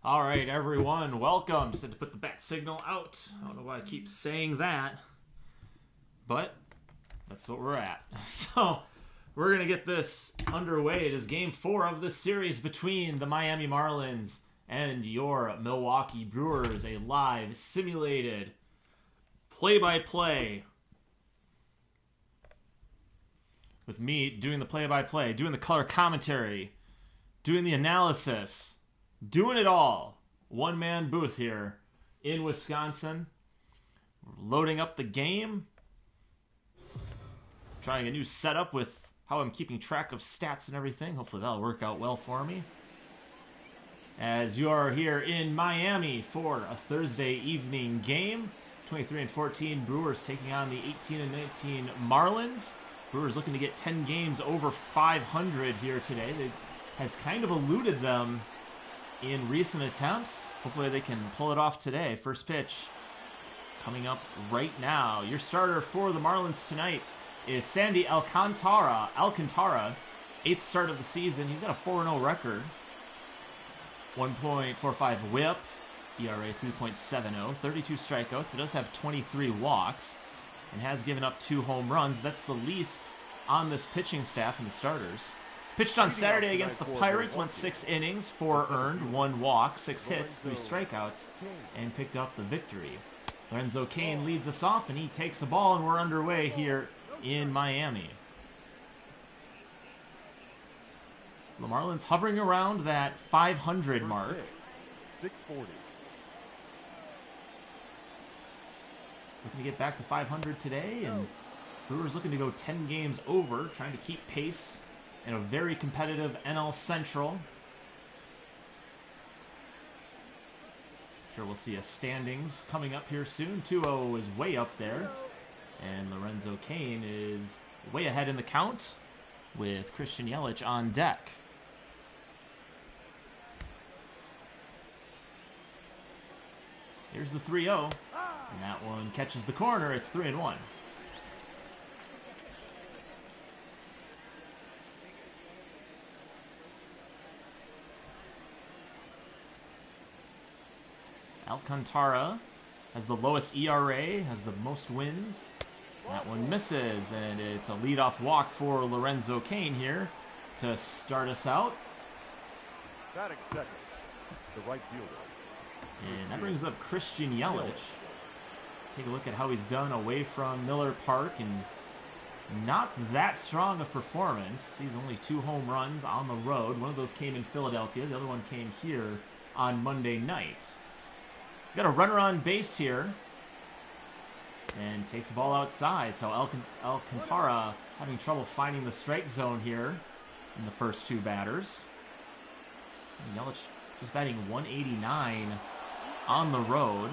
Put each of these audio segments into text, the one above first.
All right, everyone, welcome. Just had to put the bat signal out. I don't know why I keep saying that, but that's what we're at. So we're going to get this underway. It is game 4 of this series between the Miami Marlins and your Milwaukee Brewers. A live, simulated, play-by-play with me doing the play-by-play, doing the color commentary, doing the analysis, doing it all. One-man booth here in Wisconsin. We're loading up the game. Trying a new setup with how I'm keeping track of stats and everything. Hopefully that'll work out well for me. As you are here in Miami for a Thursday evening game. 23-14 Brewers taking on the 18-19 Marlins. Brewers looking to get 10 games over 500 here today. They has kind of eluded them in recent attempts. Hopefully they can pull it off today. First pitch coming up right now. Your starter for the Marlins tonight is Sandy Alcantara. 8th start of the season. He's got a 4-0 record. 1.45 whip. ERA 3.70. 32 strikeouts, but does have 23 walks. And has given up 2 home runs. That's the least on this pitching staff in the starters. Pitched on Saturday against the Pirates, went 6 innings, 4 earned, 1 walk, 6 hits, 3 strikeouts, and picked up the victory. Lorenzo Cain leads us off, and he takes the ball, and we're underway here in Miami. So the Marlins hovering around that 500 mark. 640. Looking to get back to 500 today, and Brewers looking to go 10 games over, trying to keep pace in a very competitive NL Central. Sure, we'll see a standings coming up here soon. 2-0 is way up there. And Lorenzo Cain is way ahead in the count with Christian Yelich on deck. Here's the 3-0. And that one catches the corner. It's 3-1. Alcantara has the lowest ERA, has the most wins. That one misses, and it's a leadoff walk for Lorenzo Cain here to start us out. Batting second, the right fielder. And that brings up Christian Yelich. Take a look at how he's done away from Miller Park, and not that strong of performance. See, only 2 home runs on the road. One of those came in Philadelphia. The other one came here on Monday night. He's got a runner on base here and takes the ball outside. So Alcantara having trouble finding the strike zone here in the first 2 batters. And Yelich is batting 189 on the road.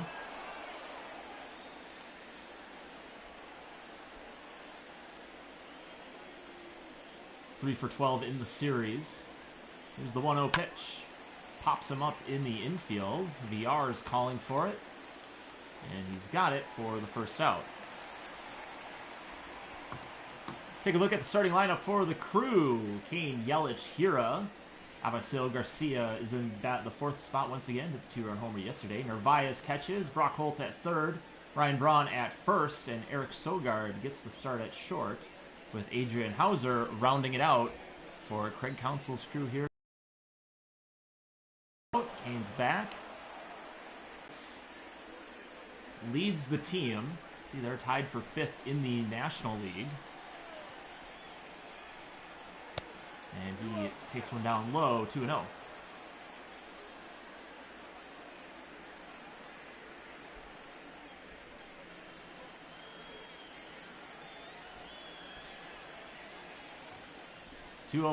Three for 12 in the series. Here's the 1-0 pitch. Pops him up in the infield. VR is calling for it. And he's got it for the first out. Take a look at the starting lineup for the Crew. Cain, Yelich, Hira. Avisail Garcia is in the 4th spot once again. Hit the 2-run homer yesterday. Narvaez catches. Brock Holt at 3rd. Ryan Braun at 1st. And Eric Sogard gets the start at short, with Adrian Hauser rounding it out for Craig Counsell's Crew here. Cain's back. Leads the team. See, they're tied for 5th in the National League. And he takes one down low, 2-0.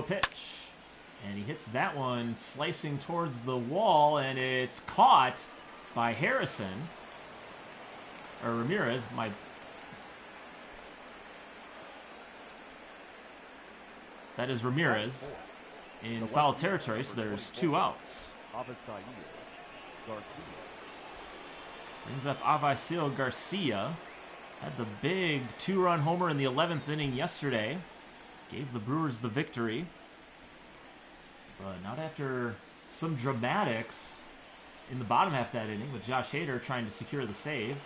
Pitch. And he hits that one slicing towards the wall, and it's caught by Harrison. Or Ramirez. That is Ramirez in foul territory, so there's 2 outs. Brings up Avisail Garcia. Had the big 2-run homer in the 11th inning yesterday. Gave the Brewers the victory. But not after some dramatics in the bottom half of that inning with Josh Hader trying to secure the save.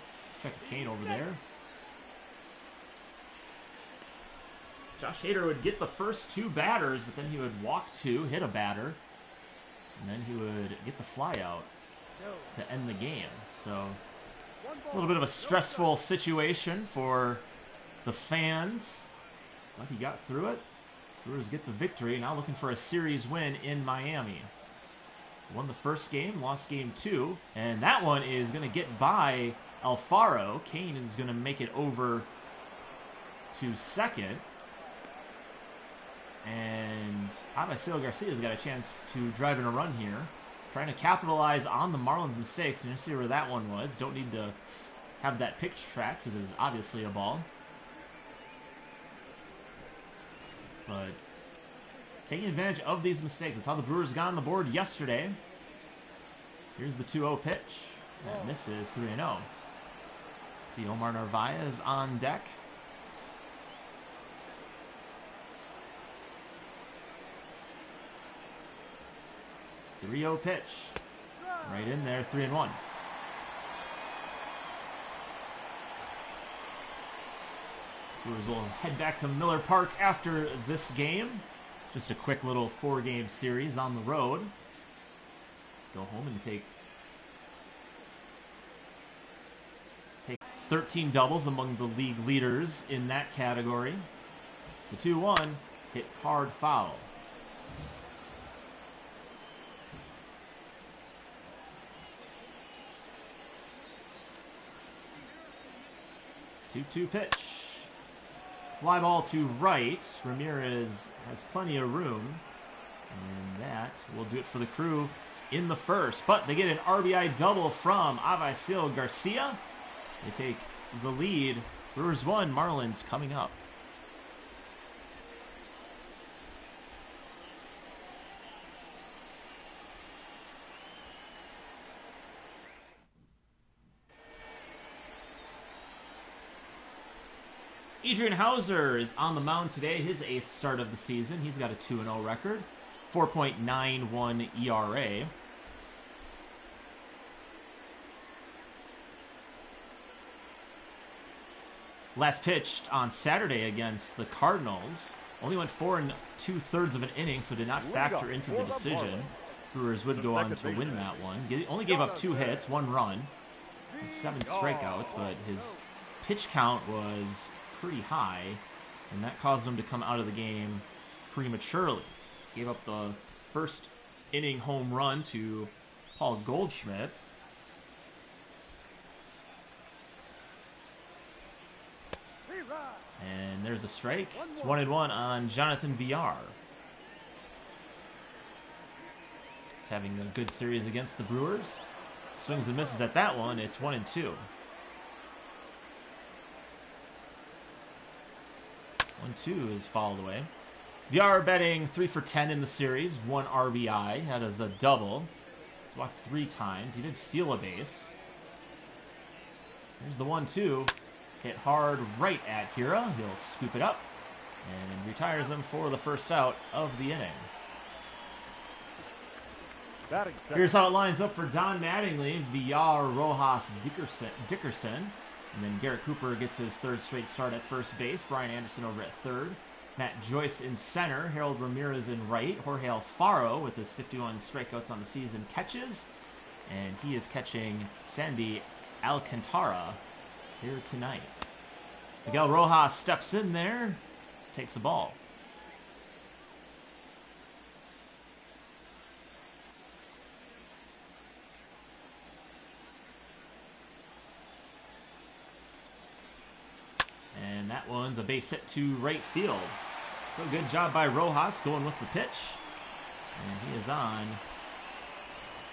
Check the Kane over there. Josh Hader would get the first 2 batters, but then he would walk 2, hit a batter, and then he would get the fly out to end the game. So a little bit of a stressful situation for the fans, but he got through it. Brewers get the victory, now looking for a series win in Miami. Won the first game, lost game 2, and that one is going to get by Alfaro. Kane is going to make it over to second. And Avisail Garcia's got a chance to drive in a run here. Trying to capitalize on the Marlins' mistakes. And you see where that one was. Don't need to have that pitch track because it was obviously a ball. But taking advantage of these mistakes. That's how the Brewers got on the board yesterday. Here's the 2-0 pitch. That misses 3-0. See Omar Narvaez on deck. 3-0 pitch. Right in there, 3-1. Brewers will head back to Miller Park after this game. Just a quick little 4-game series on the road. Go home and take 13 doubles among the league leaders in that category. The 2-1 hit hard foul. Two-two pitch. Fly ball to right. Ramirez has plenty of room. And that will do it for the Crew in the first. But they get an RBI double from Avisail Garcia. They take the lead. Brewers 1, Marlins coming up. Adrian Hauser is on the mound today, his 8th start of the season. He's got a 2-0 record, 4.91 ERA. Last pitched on Saturday against the Cardinals. Only went 4 2/3 of an inning, so did not factor into the decision. Brewers would go on to win that one. Only gave up 2 hits, 1 run, and 7 strikeouts, but his pitch count was pretty high, and that caused him to come out of the game prematurely. Gave up the first inning home run to Paul Goldschmidt. And there's a strike. It's 1-1 on Jonathan Villar. He's having a good series against the Brewers. Swings and misses at that one. It's 1-2. 1-2 is fouled away. Villar batting 3 for 10 in the series. 1 RBI. That is a double. He's walked 3 times. He did steal a base. Here's the 1-2. Hit hard right at Hira. He'll scoop it up and retires him for the first out of the inning. Here's how it lines up for Don Mattingly. Villar, Rojas, Dickerson. And then Garrett Cooper gets his 3rd straight start at first base. Brian Anderson over at 3rd. Matt Joyce in center. Harold Ramirez in right. Jorge Alfaro with his 51 strikeouts on the season catches. And he is catching Sandy Alcantara here tonight. Miguel Rojas steps in there. Takes the ball. And that one's a base hit to right field. So good job by Rojas going with the pitch. And he is on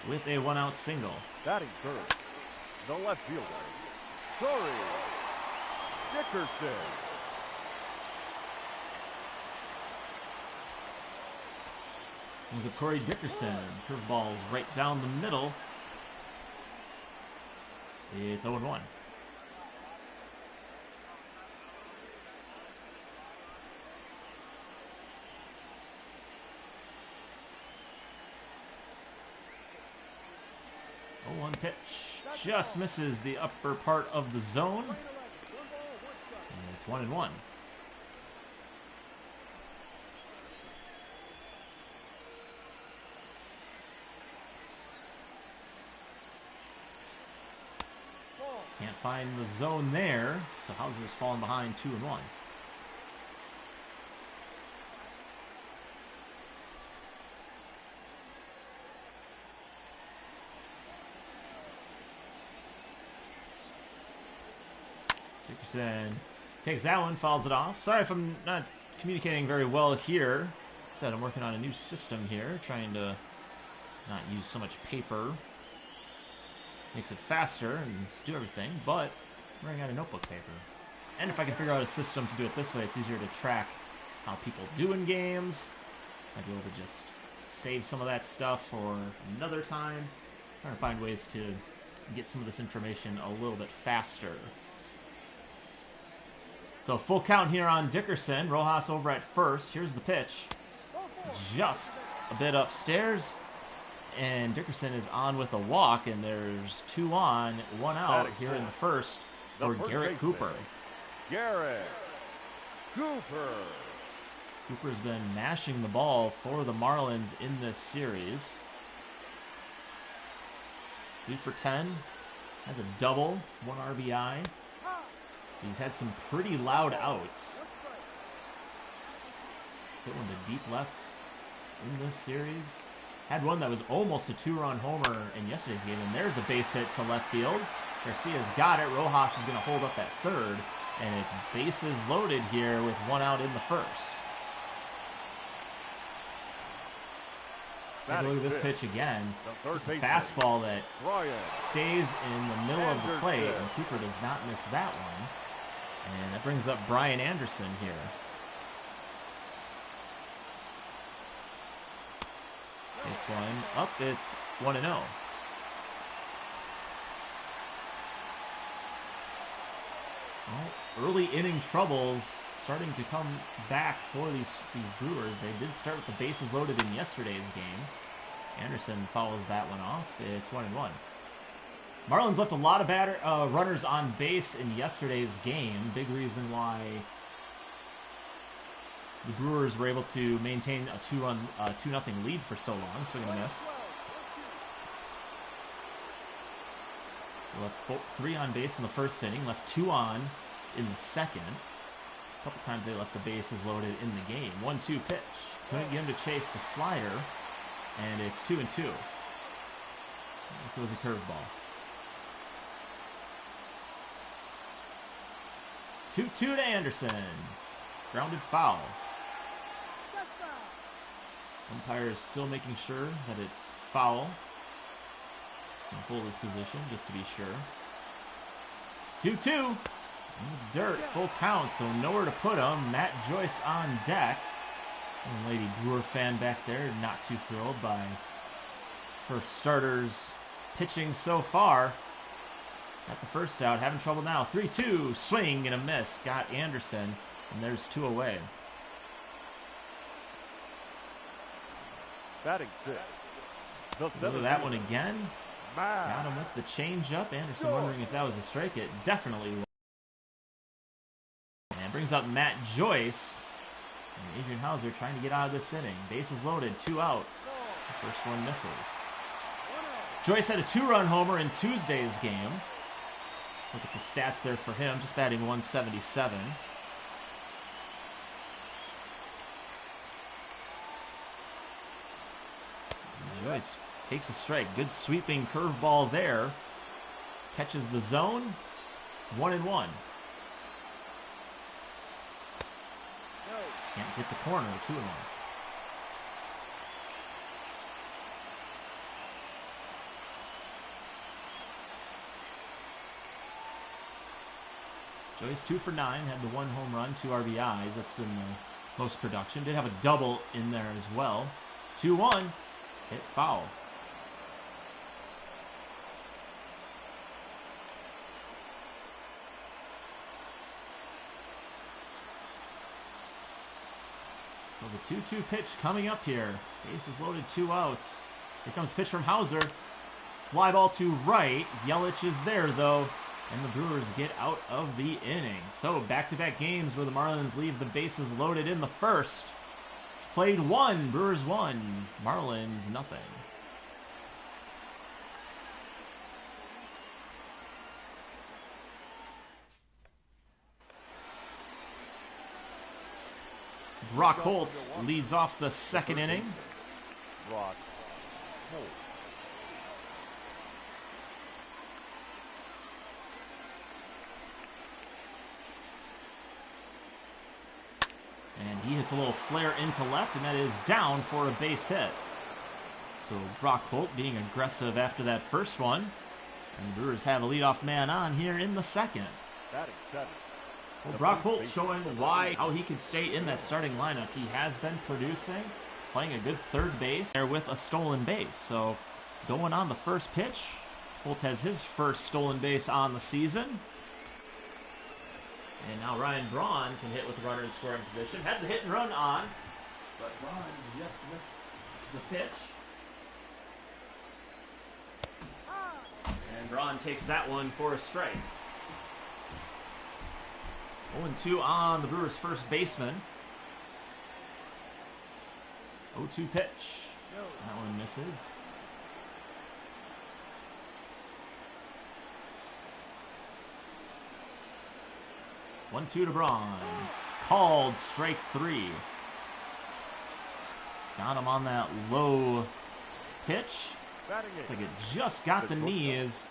with a 1-out single. Batting third, the left fielder, Corey Dickerson. Comes up Corey Dickerson. Curveball's right down the middle. It's 0-1. 1 pitch. Just misses the upper part of the zone. And it's 1-1. Can't find the zone there, so Hauser's falling behind 2-1. Dickerson takes that one, fouls it off. Sorry if I'm not communicating very well here. Said I'm working on a new system here, trying to not use so much paper. Makes it faster and do everything, but I'm running out of notebook paper. And if I can figure out a system to do it this way, it's easier to track how people do in games. I'd be able to just save some of that stuff for another time. Trying to find ways to get some of this information a little bit faster. So full count here on Dickerson. Rojas over at first. Here's the pitch. Just a bit upstairs. And Dickerson is on with a walk, and there's 2 on, 1 out here in the first for Garrett Cooper. Garrett Cooper. Cooper's been mashing the ball for the Marlins in this series. 3 for 10. Has a double, 1 RBI. He's had some pretty loud outs. Hit one to deep left in this series. Had one that was almost a 2-run homer in yesterday's game, and there's a base hit to left field. Garcia's got it. Rojas is going to hold up at third, and it's bases loaded here with 1 out in the first. Take a look at this pitch again. It's a fastball that stays in the middle of the plate, and Cooper does not miss that one. And that brings up Brian Anderson here. This one up, it's 1-0. Well, early inning troubles starting to come back for these Brewers. They did start with the bases loaded in yesterday's game. Anderson follows that one off. It's 1-1. Marlins left a lot of runners on base in yesterday's game. Big reason why the Brewers were able to maintain a 2-0 lead for so long. Swing and a miss. They left 3 on base in the first inning. Left 2 on in the second. A couple times they left the bases loaded in the game. 1-2 pitch. Couldn't get him to chase the slider. And it's 2-2. This was a curveball. 2-2 to Anderson. Grounded foul. Umpire is still making sure that it's foul. Gonna hold his position just to be sure. 2-2. In the dirt, full count, so nowhere to put him. Matt Joyce on deck. And lady Brewer fan back there, not too thrilled by her starters pitching so far. Got the first out, having trouble now. 3-2, swing and a miss. Got Anderson, and there's 2 away. Batting 6. Look at that one again. Got him with the changeup. Anderson wondering if that was a strike. It definitely was. And brings up Matt Joyce. And Adrian Hauser trying to get out of this inning. Bases loaded, 2 outs. The first one misses. Joyce had a 2-run homer in Tuesday's game. Look at the stats there for him, just batting 177. Joyce takes a strike. Good sweeping curveball there. Catches the zone. It's 1-1. Can't hit the corner. 2-1. Joyce 2 for 9, had the 1 home run, 2 RBIs. That's been the most production. Did have a double in there as well. 2-1, hit foul. So the 2-2 pitch coming up here. Bases loaded, 2 outs. Here comes pitch from Hauser. Fly ball to right. Yelich is there, though, and the Brewers get out of the inning. So back-to-back games where the Marlins leave the bases loaded in the first. Played 1, Brewers 1, Marlins nothing. Brock Holt leads off the second inning. Brock Holt. And he hits a little flare into left, and that is down for a base hit. So Brock Holt being aggressive after that first one. And the Brewers have a leadoff man on here in the second. Batting 7. Well, Brock Holt showing how he can stay in that starting lineup. He has been producing. He's playing a good third base there with a stolen base. So going on the first pitch, Holt has his first stolen base on the season. And now Ryan Braun can hit with the runner in scoring position. Had the hit and run on, but Braun just missed the pitch. And Braun takes that one for a strike. 0-2 on the Brewers' first baseman. 0-2 pitch. That one misses. One-two to Braun. Called strike 3. Got him on that low pitch. Looks like it just got the knees.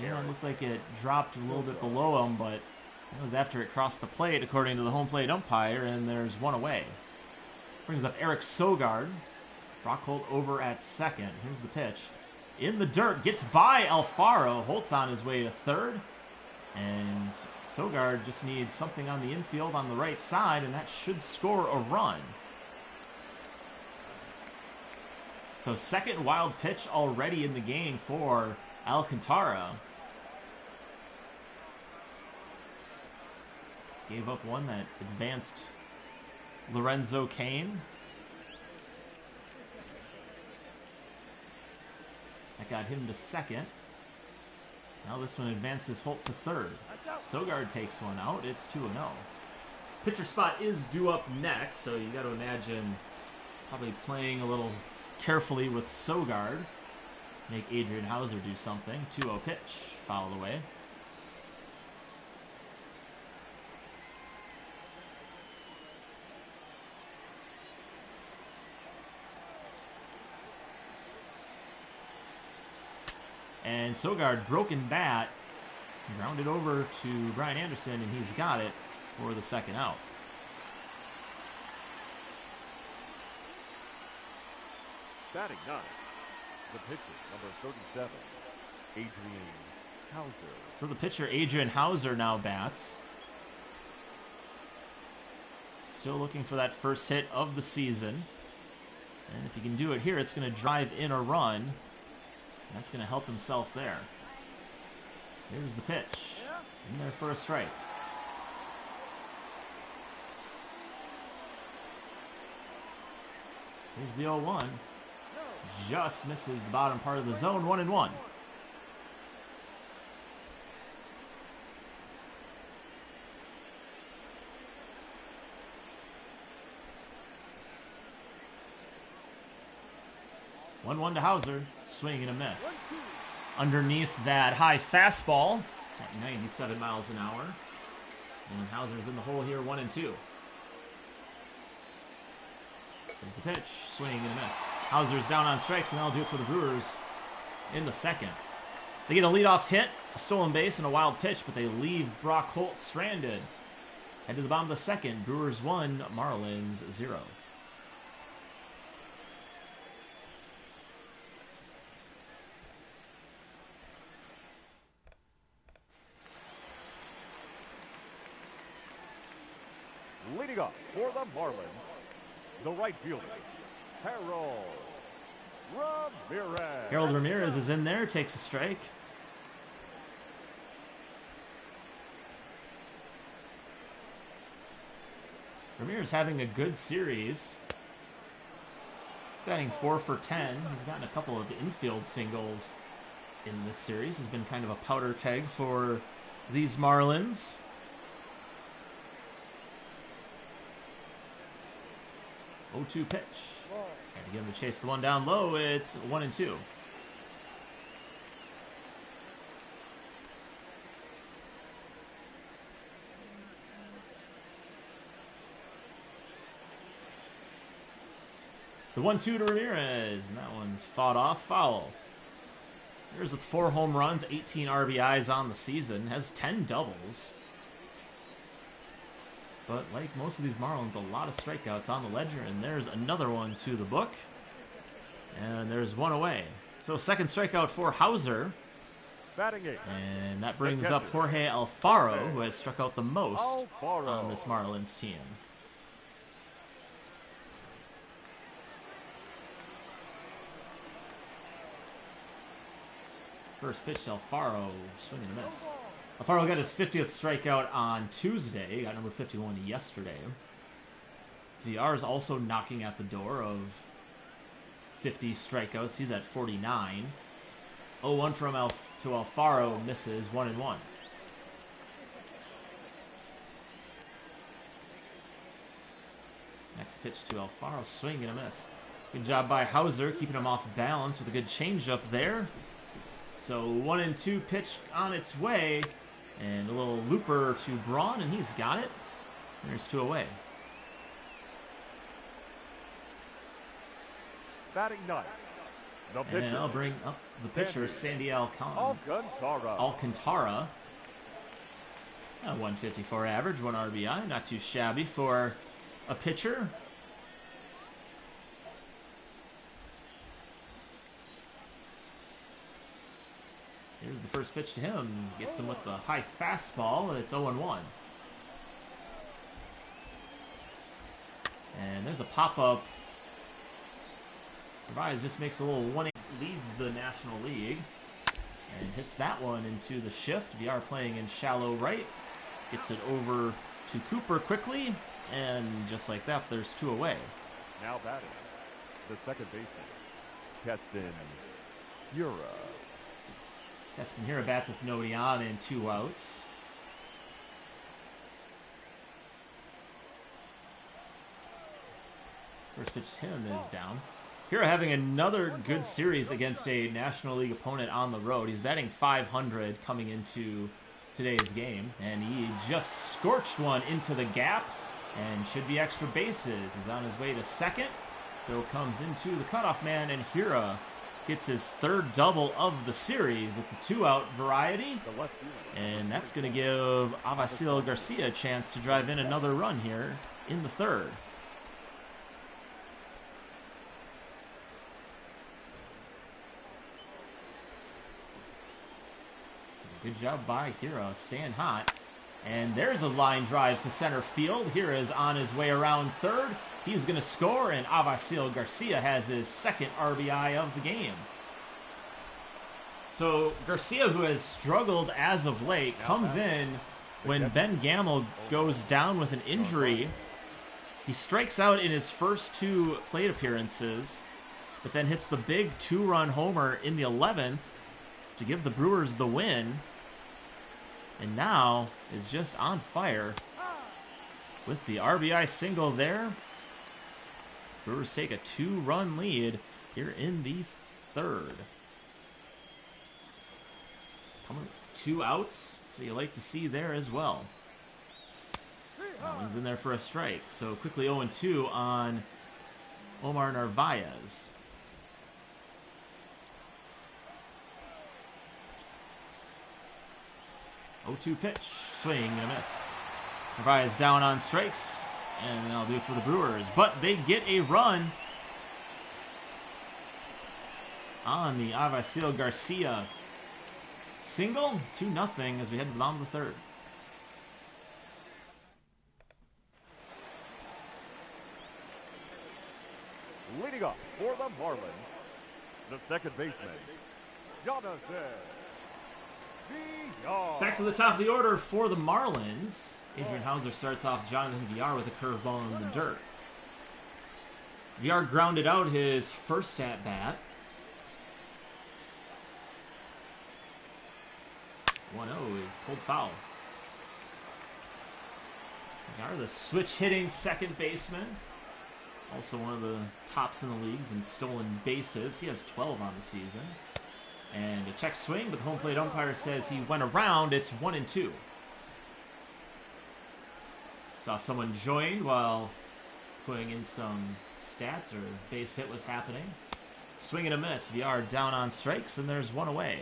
Yeah, it looked like it dropped a little bit below him, but that was after it crossed the plate, according to the home plate umpire, and there's one away. Brings up Eric Sogard. Brock Holt over at second. Here's the pitch. In the dirt, gets by Alfaro. Holt's on his way to third. And Sogard just needs something on the infield on the right side, and that should score a run. So second wild pitch already in the game for Alcantara. Gave up one that advanced Lorenzo Cain. That got him to second. Now this one advances Holt to third. Sogard takes one out. It's 2-0. Pitcher spot is due up next, so you got to imagine probably playing a little carefully with Sogard. Make Adrian Hauser do something. 2-0 pitch. Fouled away. And Sogard, broken bat, grounded over to Brian Anderson, and he's got it for the second out. Batting 9. The pitcher, number 37, Adrian Hauser. So the pitcher, Adrian Hauser, now bats. Still looking for that first hit of the season. And if he can do it here, it's going to drive in a run. That's going to help himself there. Here's the pitch. In there for a strike. Here's the 0-1. Just misses the bottom part of the zone. 1-1. One to Hauser, swing and a miss. Underneath that high fastball at 97 miles an hour. And Hauser's in the hole here, 1-2. There's the pitch, swing and a miss. Hauser's down on strikes, and that'll do it for the Brewers in the second. They get a leadoff hit, a stolen base, and a wild pitch, but they leave Brock Holt stranded. Head to the bottom of the second. Brewers 1, Marlins 0. Leading up for the Marlins, the right fielder, Harold Ramirez. Harold Ramirez is in there, takes a strike. Ramirez having a good series. He's batting 4 for 10. He's gotten a couple of infield singles in this series. Has been kind of a powder keg for these Marlins. Oh, 2 pitch. And again, to chase the one down low, it's 1-2. The 1-2 to Ramirez, and that one's fought off, foul. Ramirez with 4 home runs, 18 RBIs on the season, has 10 doubles. But like most of these Marlins, a lot of strikeouts on the ledger, and there's another one to the book. And there's one away. So second strikeout for Hauser. Batting 8. And that brings up Jorge Alfaro, who has struck out the most on this Marlins team. First pitch to Alfaro, swing and a miss. Alfaro got his 50th strikeout on Tuesday. He got number 51 yesterday. VR is also knocking at the door of 50 strikeouts. He's at 49. 0-1 from to Alfaro, misses 1-1. Next pitch to Alfaro, swing and a miss. Good job by Hauser, keeping him off balance with a good changeup there. So 1-2 pitch on its way, and a little looper to Braun, and he's got it. There's 2 away. Batting 9. The pitcher. And I'll bring up the pitcher, Sandy Alcantara. A 154 average, 1 RBI, not too shabby for a pitcher. Here's the first pitch to him. Gets him with the high fastball. It's 0-1. And there's a pop-up. Narvaez just makes a little 1-8, leads the National League. And hits that one into the shift. VR playing in shallow right. Gets it over to Cooper quickly. And just like that, there's 2 away. Now batting, the second baseman, Keston Hiura. Keston Hiura bats with nobody on and 2 outs. First pitch to him is down. Hiura having another good series against a National League opponent on the road. He's batting .500 coming into today's game, and he just scorched one into the gap and should be extra bases. He's on his way to second. Throw comes into the cutoff man, and Hiura gets his 3rd double of the series. It's a 2-out variety, and that's going to give Avisail Garcia a chance to drive in another run here in the 3rd. Good job by Hiura, staying hot. And there's a line drive to center field. Hiura is on his way around 3rd. He's going to score, and Avisail Garcia has his 2nd RBI of the game. So Garcia, who has struggled as of late, comes in when Ben Gamel goes down with an injury. He strikes out in his first 2 plate appearances, but then hits the big 2-run homer in the 11th to give the Brewers the win. And now is just on fire with the RBI single there. Brewers take a 2-run lead here in the 3rd. Coming with 2 outs. That's what you like to see there as well. That one's in there for a strike. So quickly 0-2 on Omar Narvaez. 0-2 pitch, swing and a miss. Narvaez down on strikes, and that'll do it for the Brewers. But they get a run on the Avisail Garcia single, 2-0 as we head to the bottom of the 3rd. Leading up for the Marlins, the second baseman, Jonathan. Back to the top of the order for the Marlins. Adrian Hauser starts off Jonathan VR with a curveball in the dirt. VR grounded out his first at bat. 1-0 is pulled foul. Gar, the switch hitting second baseman. Also one of the tops in the leagues in stolen bases. He has 12 on the season. And a check swing, but the home plate umpire says he went around. It's 1-2. Saw someone joined while putting in some stats or base hit was happening. Swing and a miss. VR down on strikes, and there's one away.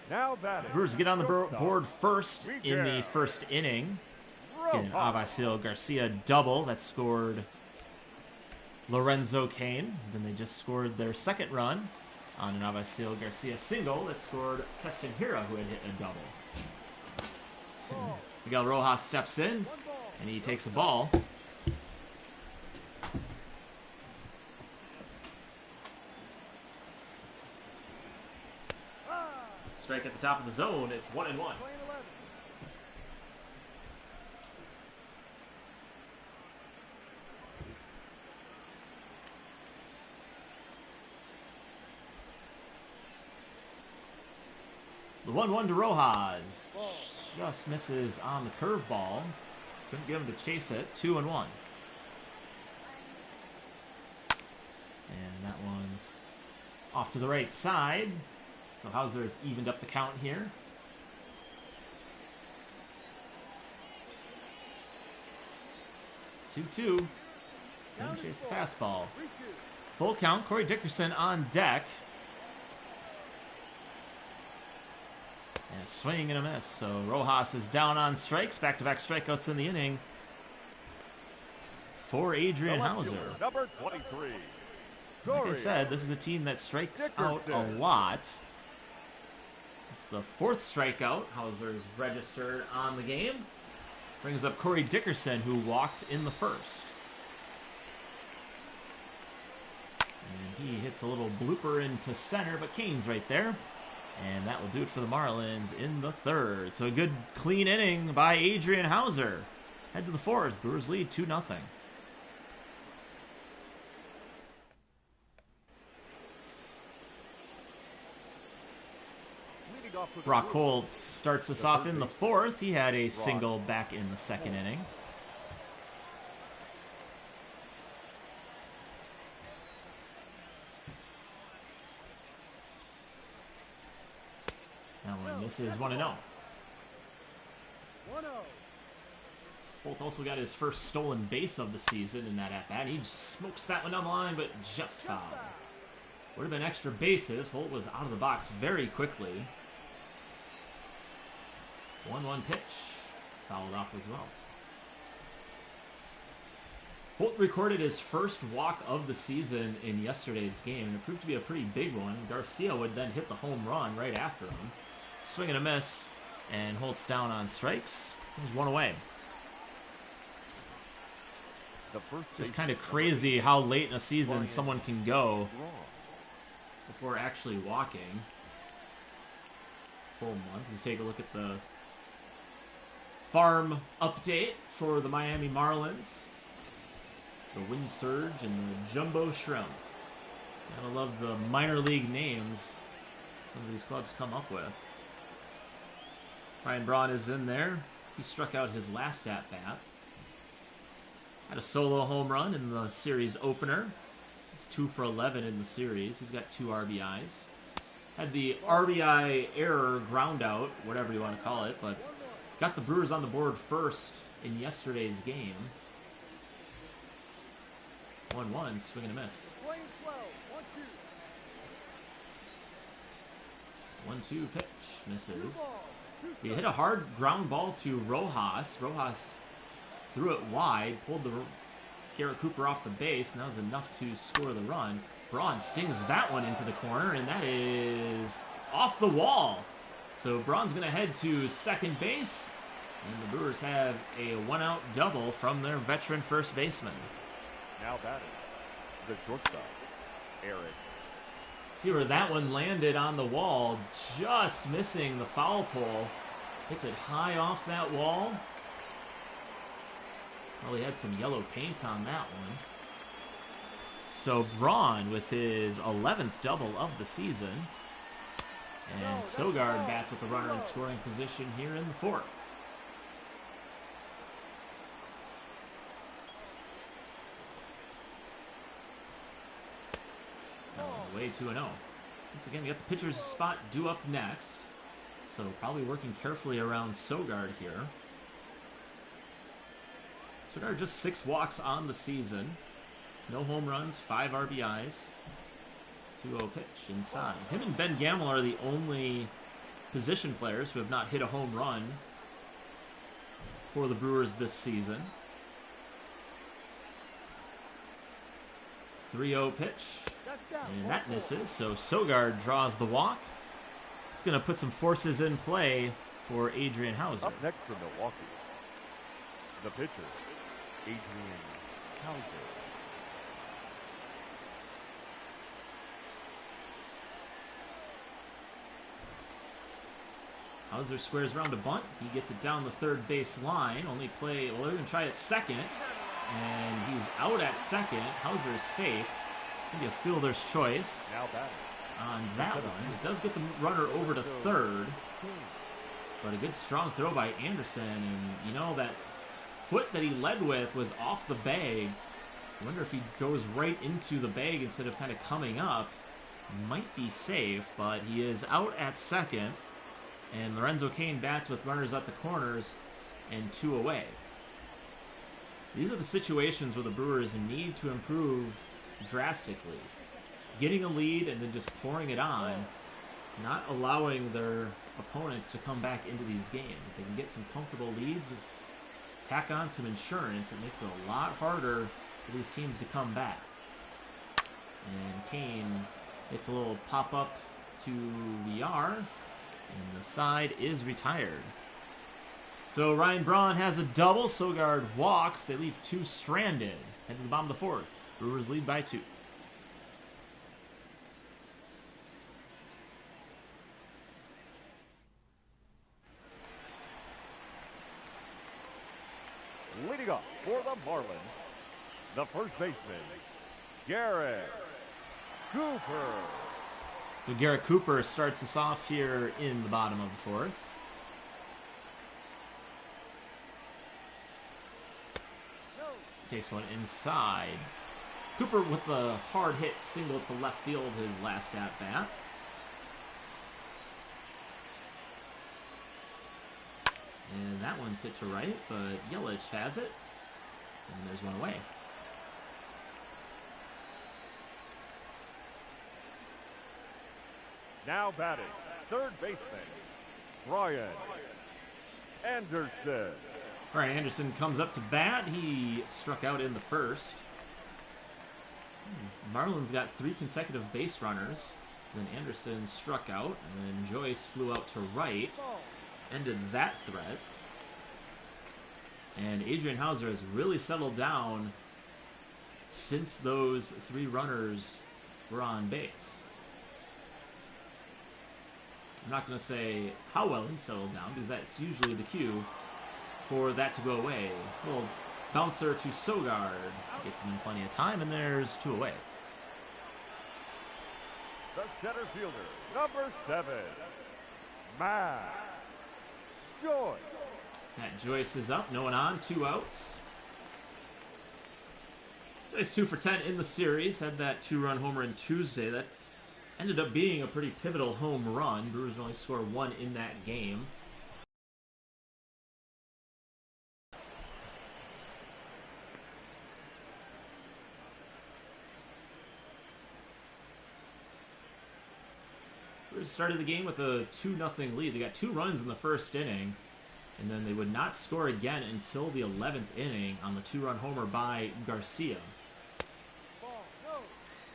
Now batting. The Brewers get on the board first in the first inning. Get an Avisail Garcia double that scored Lorenzo Cain. Then they just scored their second run on an Avisail Garcia single that scored Keston Hiura, who had hit a double. Miguel Rojas steps in, and he takes a ball. Strike at the top of the zone. It's 1-1. The 1-1 to Rojas. Just misses on the curveball. Couldn't get him to chase it. 2-1. And that one's off to the right side. So Hauser's evened up the count here. 2-2. Couldn't chase the fastball. Full count. Corey Dickerson on deck. And a swing and a miss. So Rojas is down on strikes. Back-to-back strikeouts in the inning for Adrian Hauser. Number 23. Like I said, this is a team that strikes out a lot. It's the fourth strikeout Hauser's registered on the game. Brings up Corey Dickerson, who walked in the first. And he hits a little blooper into center, but Cain's right there. And that will do it for the Marlins in the third. So a good, clean inning by Adrian Hauser. Head to the fourth. Brewers lead 2-0. Brock Holt starts us off in the fourth. He had a single back in the second inning. That one misses 1-0. Holt also got his first stolen base of the season in that at-bat. He smokes that one down the line, but just fouled. Would have been extra bases. Holt was out of the box very quickly. 1-1 pitch. Fouled off as well. Holt recorded his first walk of the season in yesterday's game, and it proved to be a pretty big one. Garcia would then hit the home run right after him. Swing and a miss, and Holt's down on strikes. There's one away. It's just kind of crazy how late in a season someone can go before actually walking. Full month. Let's take a look at the farm update for the Miami Marlins. The Wind Surge and the Jumbo Shrimp. Gotta love the minor league names some of these clubs come up with. Ryan Braun is in there. He struck out his last at-bat. Had a solo home run in the series opener. He's 2 for 11 in the series. He's got 2 RBIs. Had the RBI error ground out, whatever you want to call it, but got the Brewers on the board first in yesterday's game. 1-1, swing and a miss. 1-2 pitch, misses. He hit a hard ground ball to Rojas. Rojas threw it wide, pulled the Garrett Cooper off the base, and that was enough to score the run. Braun stings that one into the corner, and that is off the wall. So Braun's going to head to second base, and the Brewers have a one-out double from their veteran first baseman. Now batting, the shortstop, Eric. See where that one landed on the wall, just missing the foul pole. Hits it high off that wall. Well, he had some yellow paint on that one. So Braun with his 11th double of the season. And Sogard bats with the runner in scoring position here in the fourth. Way 2-0. Once again, we got the pitcher's spot due up next. So probably working carefully around Sogard here. Sogard just 6 walks on the season. No home runs, 5 RBIs. 2-0 pitch inside. Him and Ben Gamble are the only position players who have not hit a home run for the Brewers this season. 3-0 pitch. And that misses, so Sogard draws the walk. It's going to put some forces in play for Adrian Hauser. Up next for Milwaukee, the pitcher, Adrian Hauser. Hauser squares around a bunt. He gets it down the third base line. Only play, well, they're going to try at second. And he's out at second. Hauser's safe. It's going to be a fielder's choice on that one. It does get the runner over to third. But a good strong throw by Anderson. And, you know, that foot that he led with was off the bag. I wonder if he goes right into the bag instead of kind of coming up. Might be safe, but he is out at second. And Lorenzo Cain bats with runners at the corners and 2 away. These are the situations where the Brewers need to improve drastically. Getting a lead and then just pouring it on, not allowing their opponents to come back into these games. If they can get some comfortable leads, tack on some insurance, it makes it a lot harder for these teams to come back. And Cain hits a little pop-up to the R. And the side is retired. So Ryan Braun has a double. Sogard walks. They leave 2 stranded. Head to the bottom of the fourth. Brewers lead by 2. Leading up for the Marlins, the first baseman, Garrett Cooper. So Garrett Cooper starts us off here in the bottom of the fourth. Takes one inside. Cooper with the hard hit single to left field his last at bat. And that one's hit to right, but Yelich has it. And there's one away. Now batting, third baseman, Brian Anderson. Brian Anderson comes up to bat. He struck out in the first. Marlins got 3 consecutive base runners. Then Anderson struck out, and then Joyce flew out to right. Ended that threat. And Adrian Hauser has really settled down since those 3 runners were on base. I'm not going to say how well he settled down, because that's usually the cue for that to go away. Little bouncer to Sogard. Gets him in plenty of time, and there's 2 away. The center fielder, number 7, Matt Joyce. Matt Joyce is up, no one on, 2 outs. Joyce 2 for 10 in the series. Had that 2-run homer on Tuesday. That ended up being a pretty pivotal home run. Brewers only score 1 in that game. Brewers started the game with a 2-0 lead. They got 2 runs in the first inning, and then they would not score again until the 11th inning on the 2-run homer by Garcia.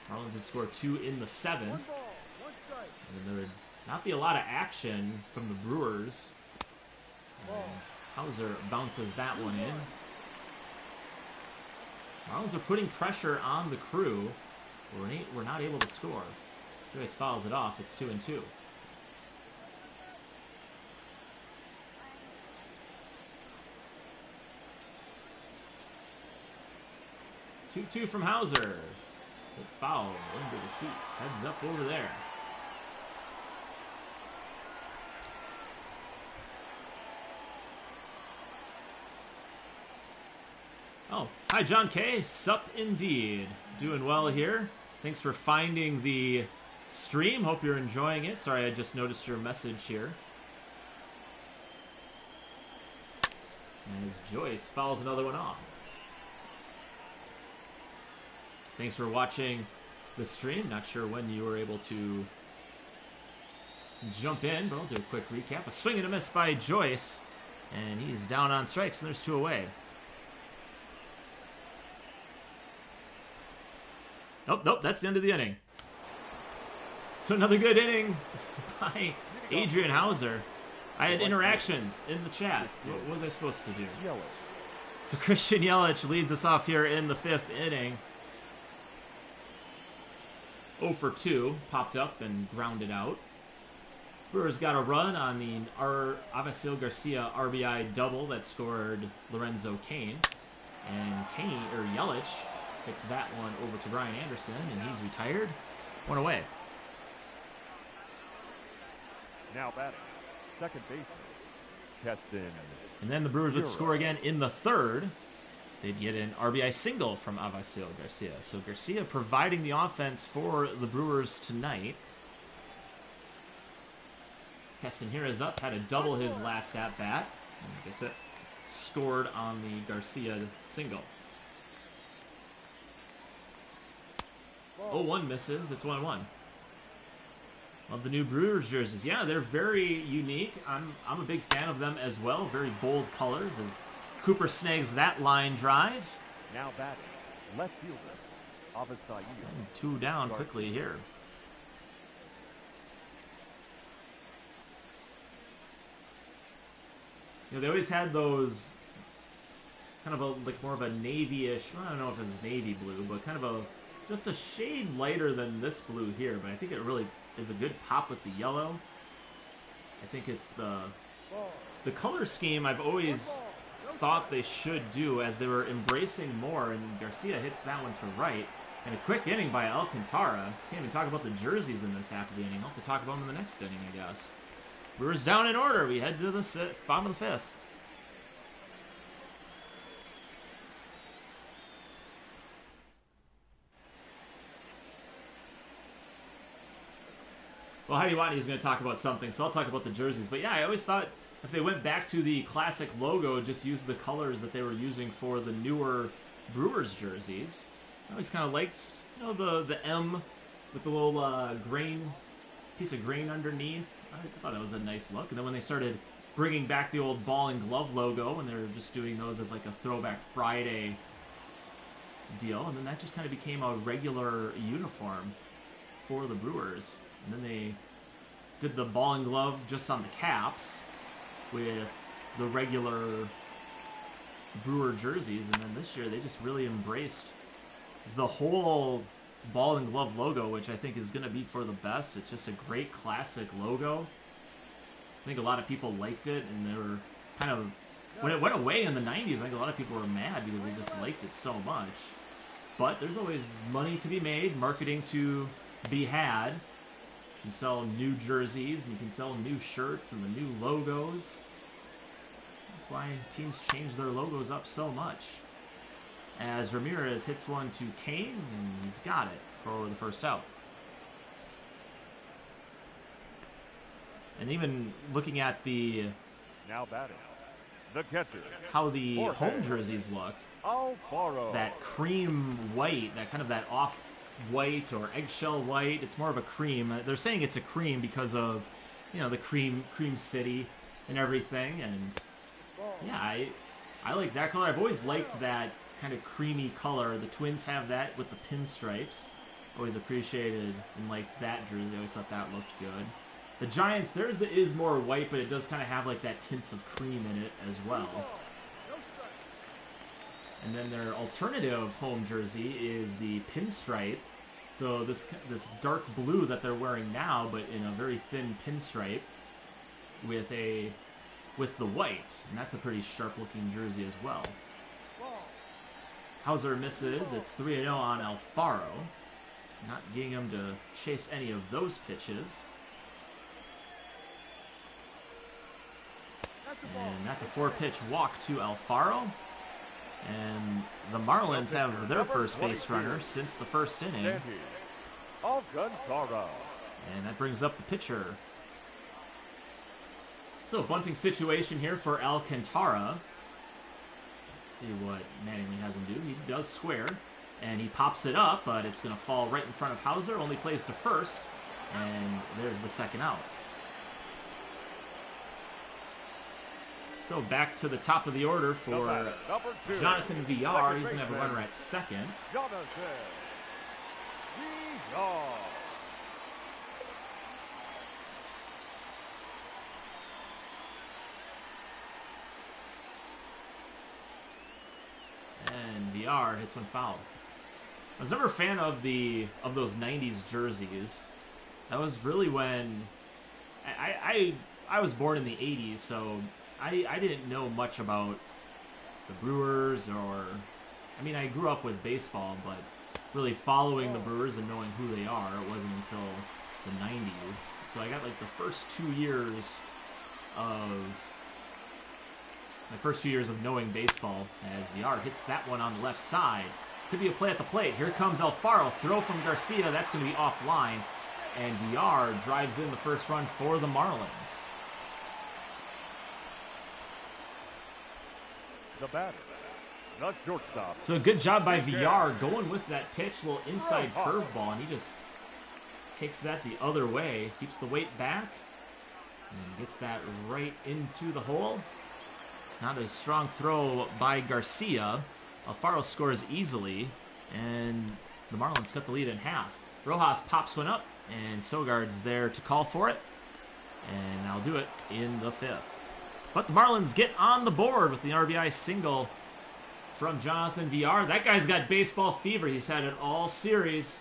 Marlins had scored 2 in the 7th. And there would not be a lot of action from the Brewers. Hauser bounces that one in. Marlins are putting pressure on the crew. We're not able to score. Joyce fouls it off. It's 2-2. Two from Hauser. Foul into the seats. Heads up over there. Oh, hi John K. Sup indeed. Doing well here. Thanks for finding the stream. Hope you're enjoying it. Sorry, I just noticed your message here. As Joyce fouls another one off. Thanks for watching the stream. Not sure when you were able to jump in, but I'll do a quick recap. A swing and a miss by Joyce, and he's down on strikes, and there's 2 away. Oh, nope, that's the end of the inning. So another good inning by Adrian Hauser. I had interactions in the chat. What was I supposed to do? So Christian Yelich leads us off here in the 5th inning. 0 for 2, popped up and grounded out. Brewers got a run on the Avisail Garcia RBI double that scored Lorenzo Cain. And Yelich hits that one over to Brian Anderson, and he's retired. 1 away. Now batting, second baseman, Keston. And then the Brewers would score again in the 3rd. They'd get an RBI single from Avisail Garcia. So Garcia providing the offense for the Brewers tonight. Keston here is up, had to double his last at-bat. And like I said, scored on the Garcia single. 0-1 misses. It's 1-1. Love the new Brewers jerseys. Yeah, they're very unique. I'm a big fan of them as well. Very bold colors as Cooper snags that line drive. Now batting, left fielder, Avisail. 2 down quickly here. You know, they always had those kind of like more of a navy-ish, I don't know if it's navy blue, but kind of just a shade lighter than this blue here, but I think it really is a good pop with the yellow. I think it's the color scheme I've always thought they should do as they were embracing more, and Garcia hits that one to right. And a quick inning by Alcantara. Can't even talk about the jerseys in this half of the inning. I'll have to talk about them in the next inning, I guess. Brewers down in order. We head to the bottom of the 5th. Well, Heidi Watney is going to talk about something, so I'll talk about the jerseys. But yeah, I always thought if they went back to the classic logo, just use the colors that they were using for the newer Brewers jerseys. I always kind of liked, you know, the M with the little piece of grain underneath. I thought that was a nice look. And then when they started bringing back the old ball and glove logo, and they were just doing those as like a Throwback Friday deal, and then that just kind of became a regular uniform for the Brewers. And then they did the ball and glove just on the caps with the regular Brewer jerseys. And then this year they just really embraced the whole ball and glove logo, which I think is going to be for the best. It's just a great classic logo. I think a lot of people liked it, and they were kind of, when it went away in the 90s, I think a lot of people were mad because they just liked it so much. But there's always money to be made, marketing to be had. You can sell new jerseys, and you can sell new shirts and the new logos. That's why teams change their logos up so much. As Ramirez hits one to Cain, and he's got it for the first out. And even looking at now batting, the catcher, how the home jerseys look, Alfaro. That cream white, that kind of that off-white or eggshell white, it's more of a cream. They're saying it's a cream because of, you know, the cream city and everything. And yeah, I like that color. I've always liked that kind of creamy color. The Twins have that with the pinstripes. Always appreciated and liked that jersey. I always thought that looked good. The Giants, theirs is more white, but it does kind of have like that tints of cream in it as well. And then their alternative home jersey is the pinstripe. So this dark blue that they're wearing now, but in a very thin pinstripe with the white. And that's a pretty sharp-looking jersey as well. Hauser misses. It's 3-0 on Alfaro. Not getting him to chase any of those pitches. And that's a 4-pitch walk to Alfaro. And the Marlins have their first base runner since the first inning. Alcantara. And that brings up the pitcher. So, bunting situation here for Alcantara. Let's see what Mattingly has him do. He does square, and he pops it up, but it's going to fall right in front of Hauser. Only plays to first, and there's the second out. So, back to the top of the order for Jonathan Villar. He's going to have a runner at second. Jonathan Villar. And VR hits one foul. I was never a fan of those '90s jerseys. That was really when I was born in the '80s, so I didn't know much about the Brewers I mean, I grew up with baseball, but really following the Brewers and knowing who they are, it wasn't until the '90s. So I got like the first 2 years of knowing baseball as VR hits that one on the left side. Could be a play at the plate. Here comes Alfaro. Throw from Garcia. That's going to be offline. And VR drives in the first run for the Marlins. The batter, not shortstop. So good job by VR going with that pitch. Little inside curveball. And he just takes that the other way. Keeps the weight back. And gets that right into the hole. Not a strong throw by Garcia. Alfaro scores easily, and the Marlins cut the lead in half. Rojas pops one up, and Sogard's there to call for it, and that'll do it in the fifth. But the Marlins get on the board with the RBI single from Jonathan Villar. That guy's got baseball fever. He's had it all series.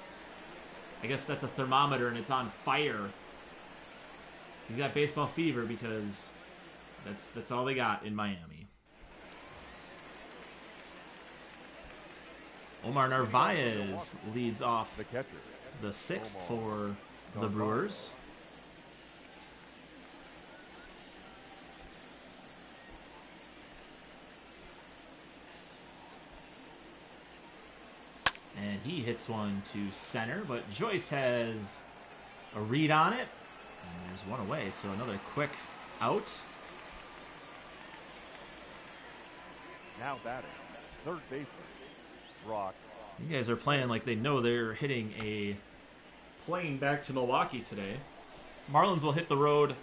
I guess that's a thermometer, and it's on fire. He's got baseball fever because that's all they got in Miami. Omar Narvaez leads off the sixth for the Brewers. And he hits one to center, but Joyce has a read on it. And there's one away, so another quick out. Now batting, third baseman, Brock. You guys are playing like they know they're hitting a plane back to Milwaukee today. Marlins will hit the road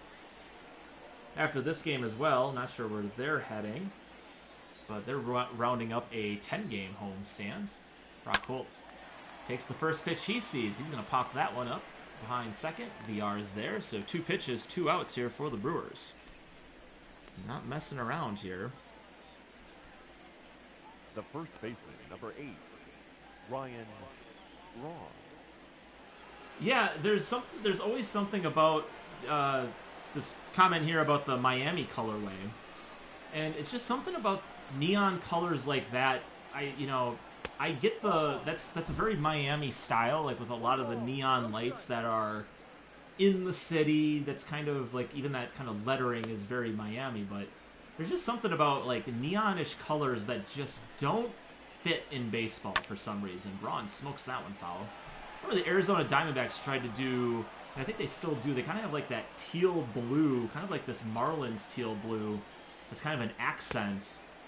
after this game as well. Not sure where they're heading, but they're rounding up a 10-game homestand. Brock Holt takes the first pitch he sees. He's going to pop that one up behind second. VR is there, so 2 pitches, 2 outs here for the Brewers. Not messing around here. The first baseman, number 8, Ryan Braun. Yeah, there's always something about this comment here about the Miami colorway, and it's just something about neon colors like that. I get that's a very Miami style, like with a lot of the neon lights that are in the city. That's kind of like, even that kind of lettering is very Miami, but there's just something about like neonish colors that just don't fit in baseball for some reason. Braun smokes that one foul. Remember the Arizona Diamondbacks tried to do, and I think they still do, they kind of have like that teal blue, kind of like this Marlins teal blue. It's kind of an accent.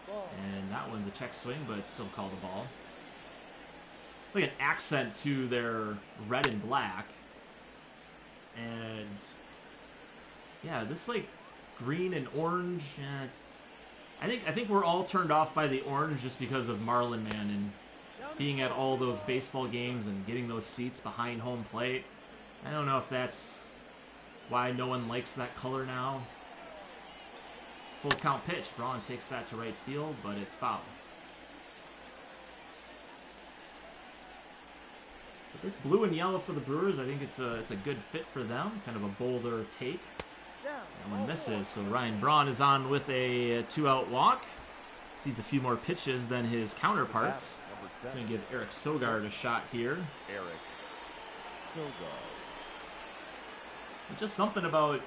And that one's a check swing, but it's still called a ball. It's like an accent to their red and black. And yeah, this like green and orange. I think we're all turned off by the orange just because of Marlin Man and being at all those baseball games and getting those seats behind home plate. I don't know if that's why no one likes that color now. Full count pitch. Braun takes that to right field, but it's foul. But this blue and yellow for the Brewers, I think it's a good fit for them. Kind of a bolder take. That one misses, so Ryan Braun is on with a 2-out walk. Sees a few more pitches than his counterparts. He's going to give Eric Sogard a shot here. Eric Sogard. Just something about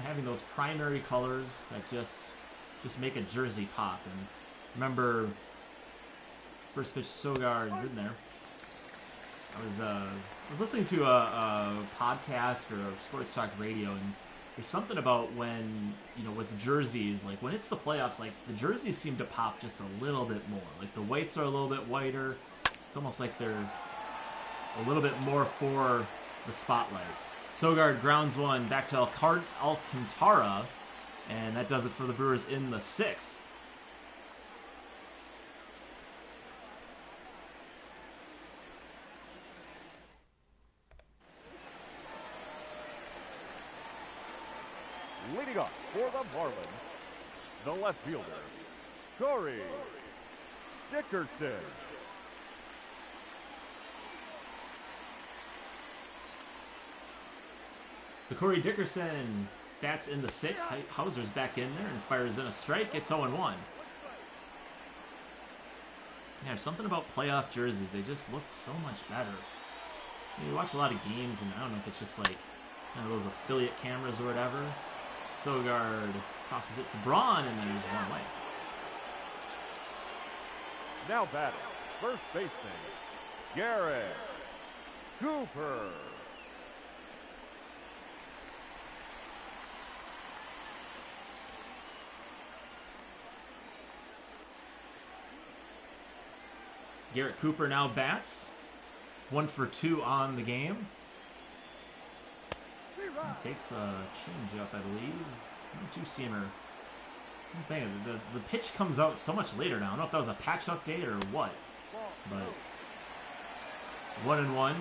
having those primary colors that just make a jersey pop. And remember First pitch, Sogard's in there. I was listening to a podcast or a sports talk radio, and there's something about when, you know, with jerseys, like when it's the playoffs, like the jerseys seem to pop just a little bit more. Like the whites are a little bit whiter. It's almost like they're a little bit more for the spotlight. Sogard grounds one back to Alcantara, and that does it for the Brewers in the 6th. Leading off for the Marlins, the left fielder, Corey Dickerson. So Corey Dickerson bats in the 6th. Hauser's back in there and fires in a strike. It's 0-1. Yeah, there's something about playoff jerseys. They just look so much better. You watch a lot of games, and I don't know if it's just like kind of those affiliate cameras or whatever. Sogard tosses it to Braun, and then there's one away. Now batting, first baseman, Garrett Cooper. Garrett Cooper now bats. 1 for 2 on the game. He takes a change-up, I believe. Two-seamer. Same thing. The pitch comes out so much later now. I don't know if that was a patch update or what. But 1-1. 1-1.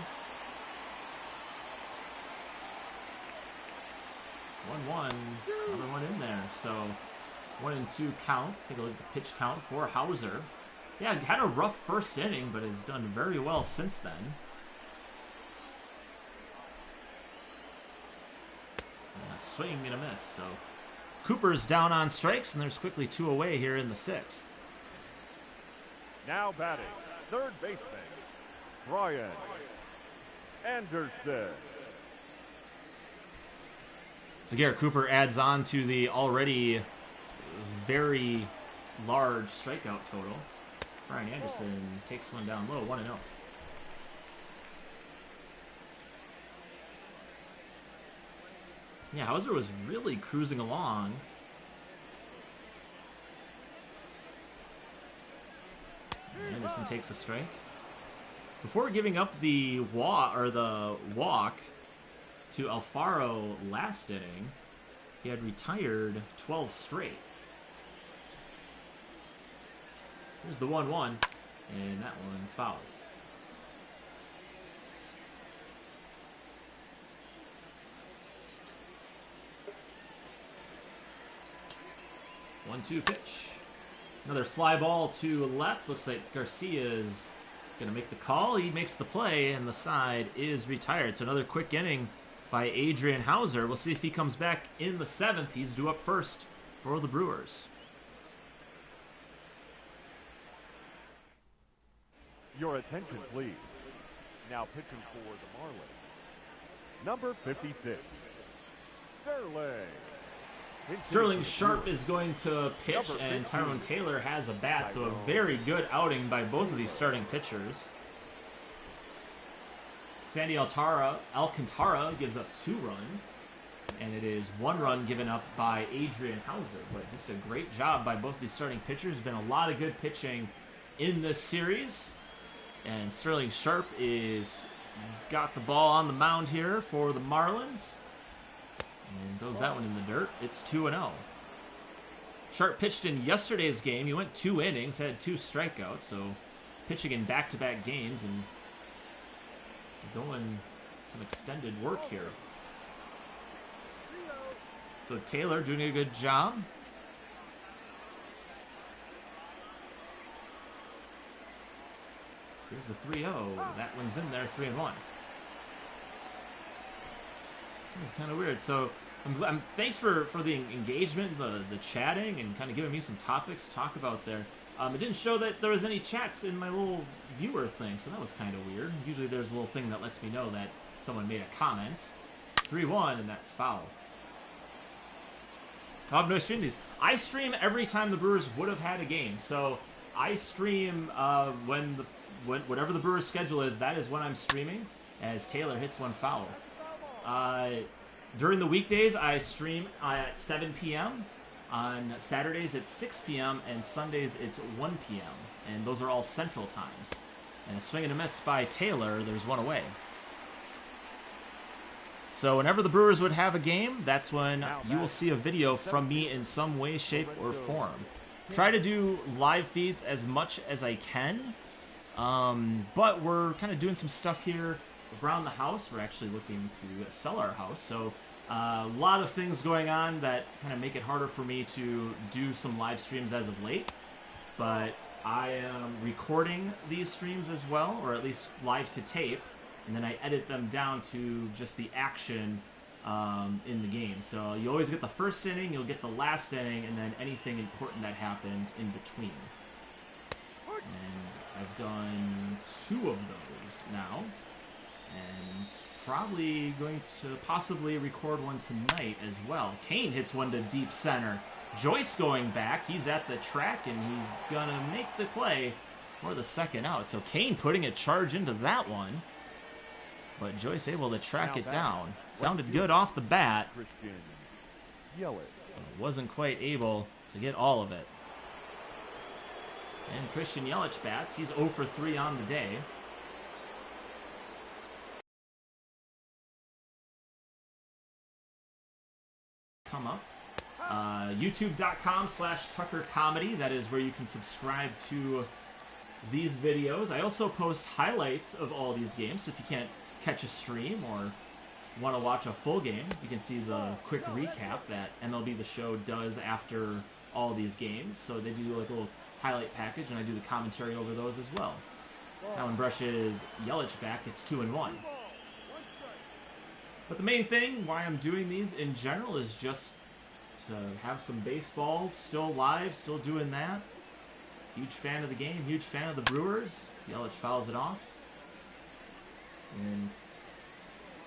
Another one in there. So 1-2 count. Take a look at the pitch count for Hauser. Yeah, had a rough first inning, but has done very well since then. A swing and a miss. So Cooper's down on strikes, and there's quickly 2 away here in the 6th. Now batting, third baseman, Brian Anderson. So Garrett Cooper adds on to the already very large strikeout total. Brian Anderson takes one down low, 1-0. Yeah, Hauser was really cruising along. Anderson takes a strike. Before giving up the walk to Alfaro last inning, he had retired 12 straight. Here's the 1-1, and that one's foul. One-two pitch. Another fly ball to left. Looks like Garcia is going to make the call. He makes the play, and the side is retired. So another quick inning by Adrian Hauser. We'll see if he comes back in the 7th. He's due up first for the Brewers. Your attention, please. Now pitching for the Marlins, number 56, Sterling. Sterling Sharp is going to pitch, and Tyrone Taylor has a bat, so a very good outing by both of these starting pitchers. Sandy Alcantara gives up 2 runs, and it is 1 run given up by Adrian Hauser. But just a great job by both of these starting pitchers. Been a lot of good pitching in this series. And Sterling Sharp is got the ball on the mound here for the Marlins. And throws that one in the dirt. It's 2-0. Sharp pitched in yesterday's game. He went 2 innings, had 2 strikeouts. So pitching in back-to-back games and going some extended work here. So Taylor doing a good job. Here's the 3-0. That one's in there, 3-1. It's kind of weird. So, thanks for the engagement, the chatting, and kind of giving me some topics to talk about there. It didn't show that there was any chats in my little viewer thing, so that was kind of weird. Usually there's a little thing that lets me know that someone made a comment. 3-1, and that's foul. How do I stream these? I stream every time the Brewers would have had a game. So I stream whatever the Brewers' schedule is. That is when I'm streaming. As Taylor hits one foul. During the weekdays, I stream at 7 p.m. On Saturdays, it's 6 p.m. and Sundays, it's 1 p.m. And those are all Central times. And a swing and a miss by Taylor. There's one away. So whenever the Brewers would have a game, that's when you will see a video from me in some way, shape, or form. Try to do live feeds as much as I can, but we're kind of doing some stuff here around the house. We're actually looking to sell our house, so a lot of things going on that kind of make it harder for me to do some live streams as of late. But I am recording these streams as well, or at least live to tape, and then I edit them down to just the action in the game. So you always get the first inning, you'll get the last inning, and then anything important that happened in between. And I've done 2 of those now, and probably going to possibly record one tonight as well. Kane hits one to deep center. Joyce going back, he's at the track, and he's gonna make the play for the second out. So Kane putting a charge into that one. But Joyce able to track it down. Sounded good off the bat. Wasn't quite able to get all of it. And Christian Yelich bats. He's 0 for 3 on the day. Come up. YouTube.com/TuckerComedy. That is where you can subscribe to these videos. I also post highlights of all these games, so if you can't catch a stream or want to watch a full game, you can see the quick recap that MLB The Show does after all these games. So they do like a little highlight package, and I do the commentary over those as well. Now when brushes Yelich back, it's 2-1. But the main thing why I'm doing these in general is just to have some baseball still live, still doing that. Huge fan of the game, huge fan of the Brewers. Yelich fouls it off. And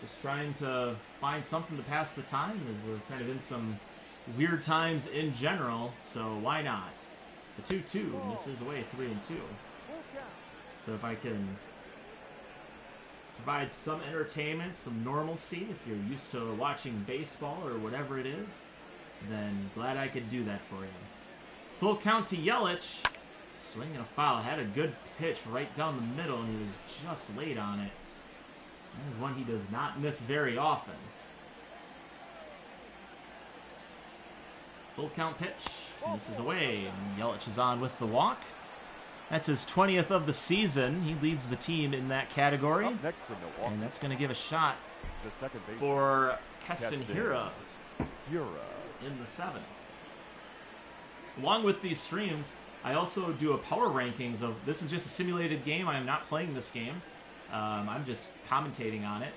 just trying to find something to pass the time, as we're kind of in some weird times in general, so why not? The 2-2 misses away, 3-2. So if I can provide some entertainment, some normalcy, if you're used to watching baseball or whatever it is, then glad I could do that for you. Full count to Yelich. Swinging a foul. Had a good pitch right down the middle, and he was just late on it. That is one he does not miss very often. Full count pitch. Misses away, and Yelich is on with the walk. That's his 20th of the season. He leads the team in that category. And that's going to give a shot for Keston Hiura in the 7th. Along with these streams, I also do a power rankings of, this is just a simulated game. I am not playing this game. I'm just commentating on it.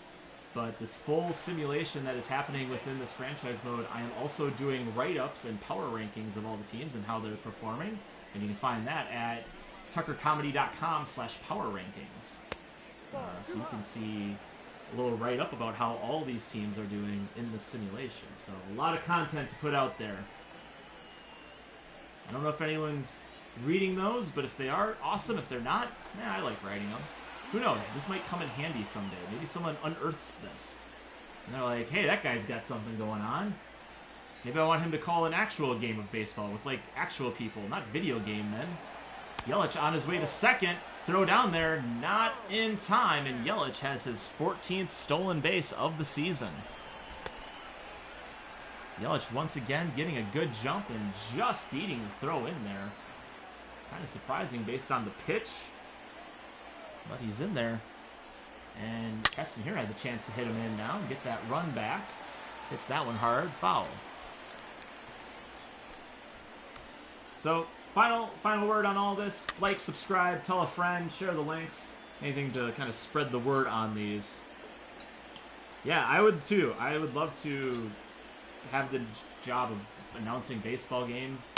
But this full simulation that is happening within this franchise mode, I am also doing write-ups and power rankings of all the teams and how they're performing. And you can find that at tuckercomedy.com/power rankings. So you can see a little write-up about how all these teams are doing in the simulation. So a lot of content to put out there. I don't know if anyone's reading those, but if they are, awesome. If they're not, I like writing them. Who knows? This might come in handy someday. Maybe someone unearths this. And they're like, hey, that guy's got something going on. Maybe I want him to call an actual game of baseball with, like, actual people, not video game men. Yelich on his way to second. Throw down there, not in time, and Yelich has his 14th stolen base of the season. Yelich once again getting a good jump and just beating the throw in there. Kind of surprising based on the pitch. But he's in there. And Keston here has a chance to hit him in now and get that run back. Hits that one hard. Foul. So, final word on all this. Like, subscribe, tell a friend, share the links. Anything to kind of spread the word on these. Yeah, I would too. I would love to have the job of announcing baseball games.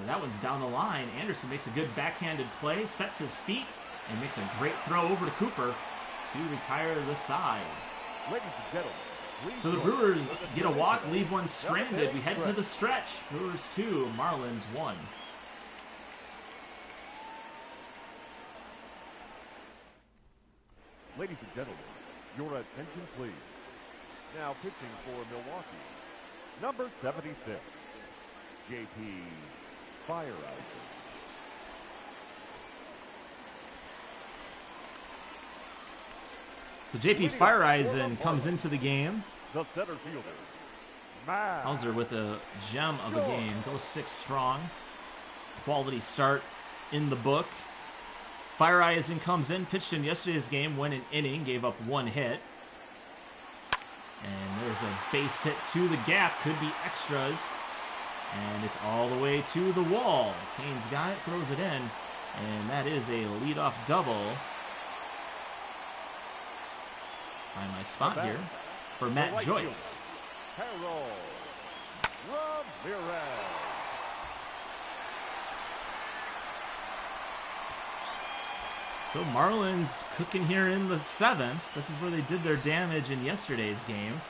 That one's down the line. Anderson makes a good backhanded play, sets his feet, and makes a great throw over to Cooper to retire the side. Ladies and gentlemen, so the Brewers get a walk, leave one stranded. We head to the stretch. Brewers 2, Marlins 1. Ladies and gentlemen, your attention please. Now pitching for Milwaukee, number 76, JP Fireouter. So JP Fireeisen comes into the game. The center fielder, Hauser with a gem of a game. Goes 6 strong. Quality start in the book. Fireeisen comes in, pitched in yesterday's game, went an inning, gave up 1 hit. And there's a base hit to the gap. Could be extras. And it's all the way to the wall. Kane's got it, throws it in. And that is a leadoff double. Find my spot here for Matt Joyce. Harold Ramirez. So Marlins cooking here in the 7th. This is where they did their damage in yesterday's game.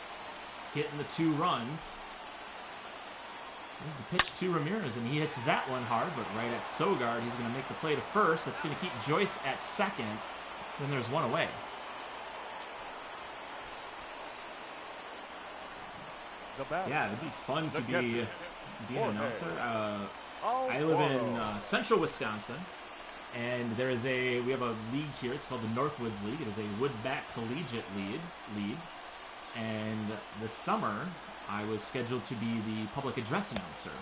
Getting the 2 runs. There's the pitch to Ramirez, and he hits that one hard, but right at Sogard. He's going to make the play to first. That's going to keep Joyce at second. Then there's 1 away. Yeah, it'd be fun to be an announcer. I live in central Wisconsin, and we have a league here. It's called the Northwoods League. It is a woodback collegiate league. And this summer, I was scheduled to be the public address announcer.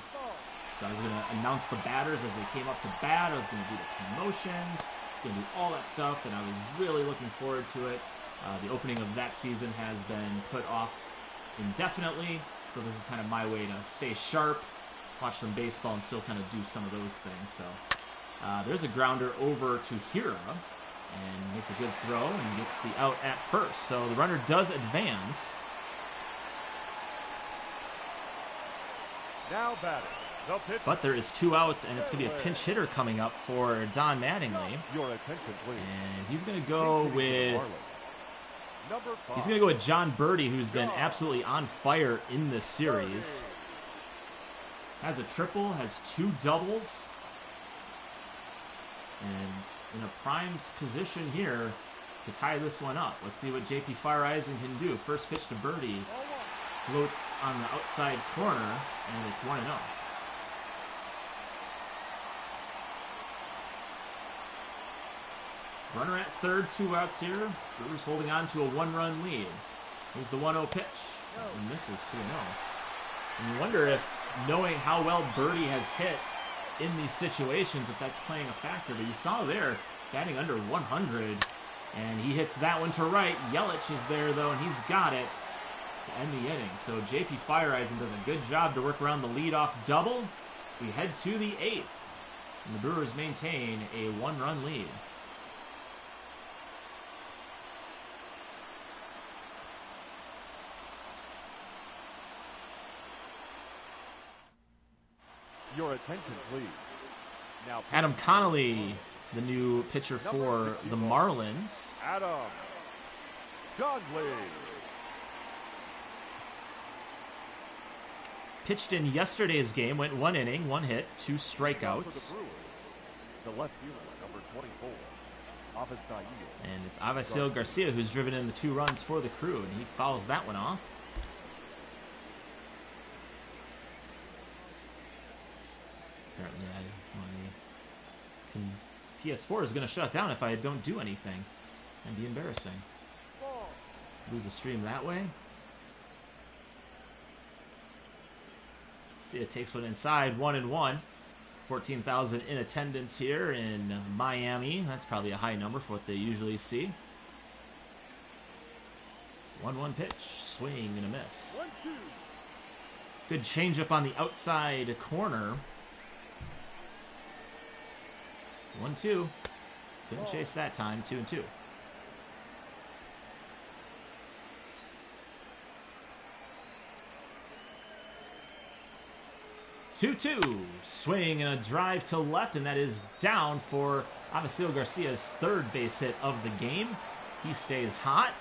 So I was going to announce the batters as they came up to bat. I was going to do the promotions. I was going to do all that stuff, and I was really looking forward to it. The opening of that season has been put off indefinitely, so this is kind of my way to stay sharp, watch some baseball, and still kind of do some of those things. So there's a grounder over to Hira, and makes a good throw and gets the out at first. So the runner does advance. Now batting, the pitch. But there is 2 outs, and it's going to be a pinch hitter coming up for Don Mattingly. Your attention, please. And he's going to go with John Birdie, who's been absolutely on fire in this series. Has a triple, has 2 doubles, and in a prime position here to tie this one up. Let's see what JP Fireeisen can do. First pitch to Birdie. Floats on the outside corner, and it's 1-0. Runner at third, 2 outs here. Brewers holding on to a 1-run lead. Here's the 1-0 pitch. And misses 2-0. And you wonder if, knowing how well Birdie has hit in these situations, if that's playing a factor. But you saw there, batting under 100, and he hits that one to right. Yelich is there, though, and he's got it to end the inning. So JP Fireeisen does a good job to work around the leadoff double. We head to the 8th, and the Brewers maintain a 1-run lead. Your attention, please. Now, Adam Connolly, the new pitcher for the Marlins. Adam Conley. Pitched in yesterday's game, went 1 inning, 1 hit, 2 strikeouts. The left fielder, number 24, Avisail. And it's Avisail Garcia who's driven in the 2 runs for the Crew, and he fouls that one off. Apparently, my PS4 is going to shut down if I don't do anything. That'd be embarrassing. Lose a stream that way. See, it takes one inside, 1-1. 14,000 in attendance here in Miami. That's probably a high number for what they usually see. 1-1 pitch, swing and a miss. Good changeup on the outside corner. 1-2. Couldn't chase that time. 2-2. 2-2. Swing and a drive to left, and that is down for Avisail Garcia's 3rd base hit of the game. He stays hot,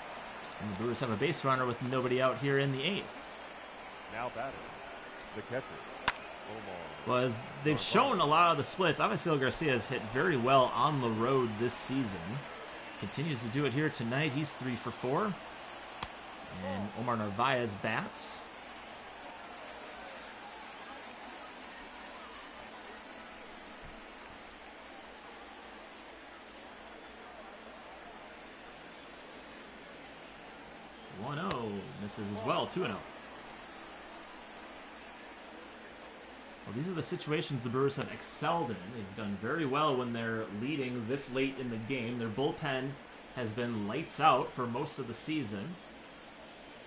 and the Brewers have a base runner with nobody out here in the 8th. Now batting, the catcher. Was they've shown a lot of the splits. Avisail Garcia has hit very well on the road this season. Continues to do it here tonight. He's 3 for 4. And Omar Narvaez bats. Misses as well, 2-0. Well, these are the situations the Brewers have excelled in. They've done very well when they're leading this late in the game. Their bullpen has been lights out for most of the season.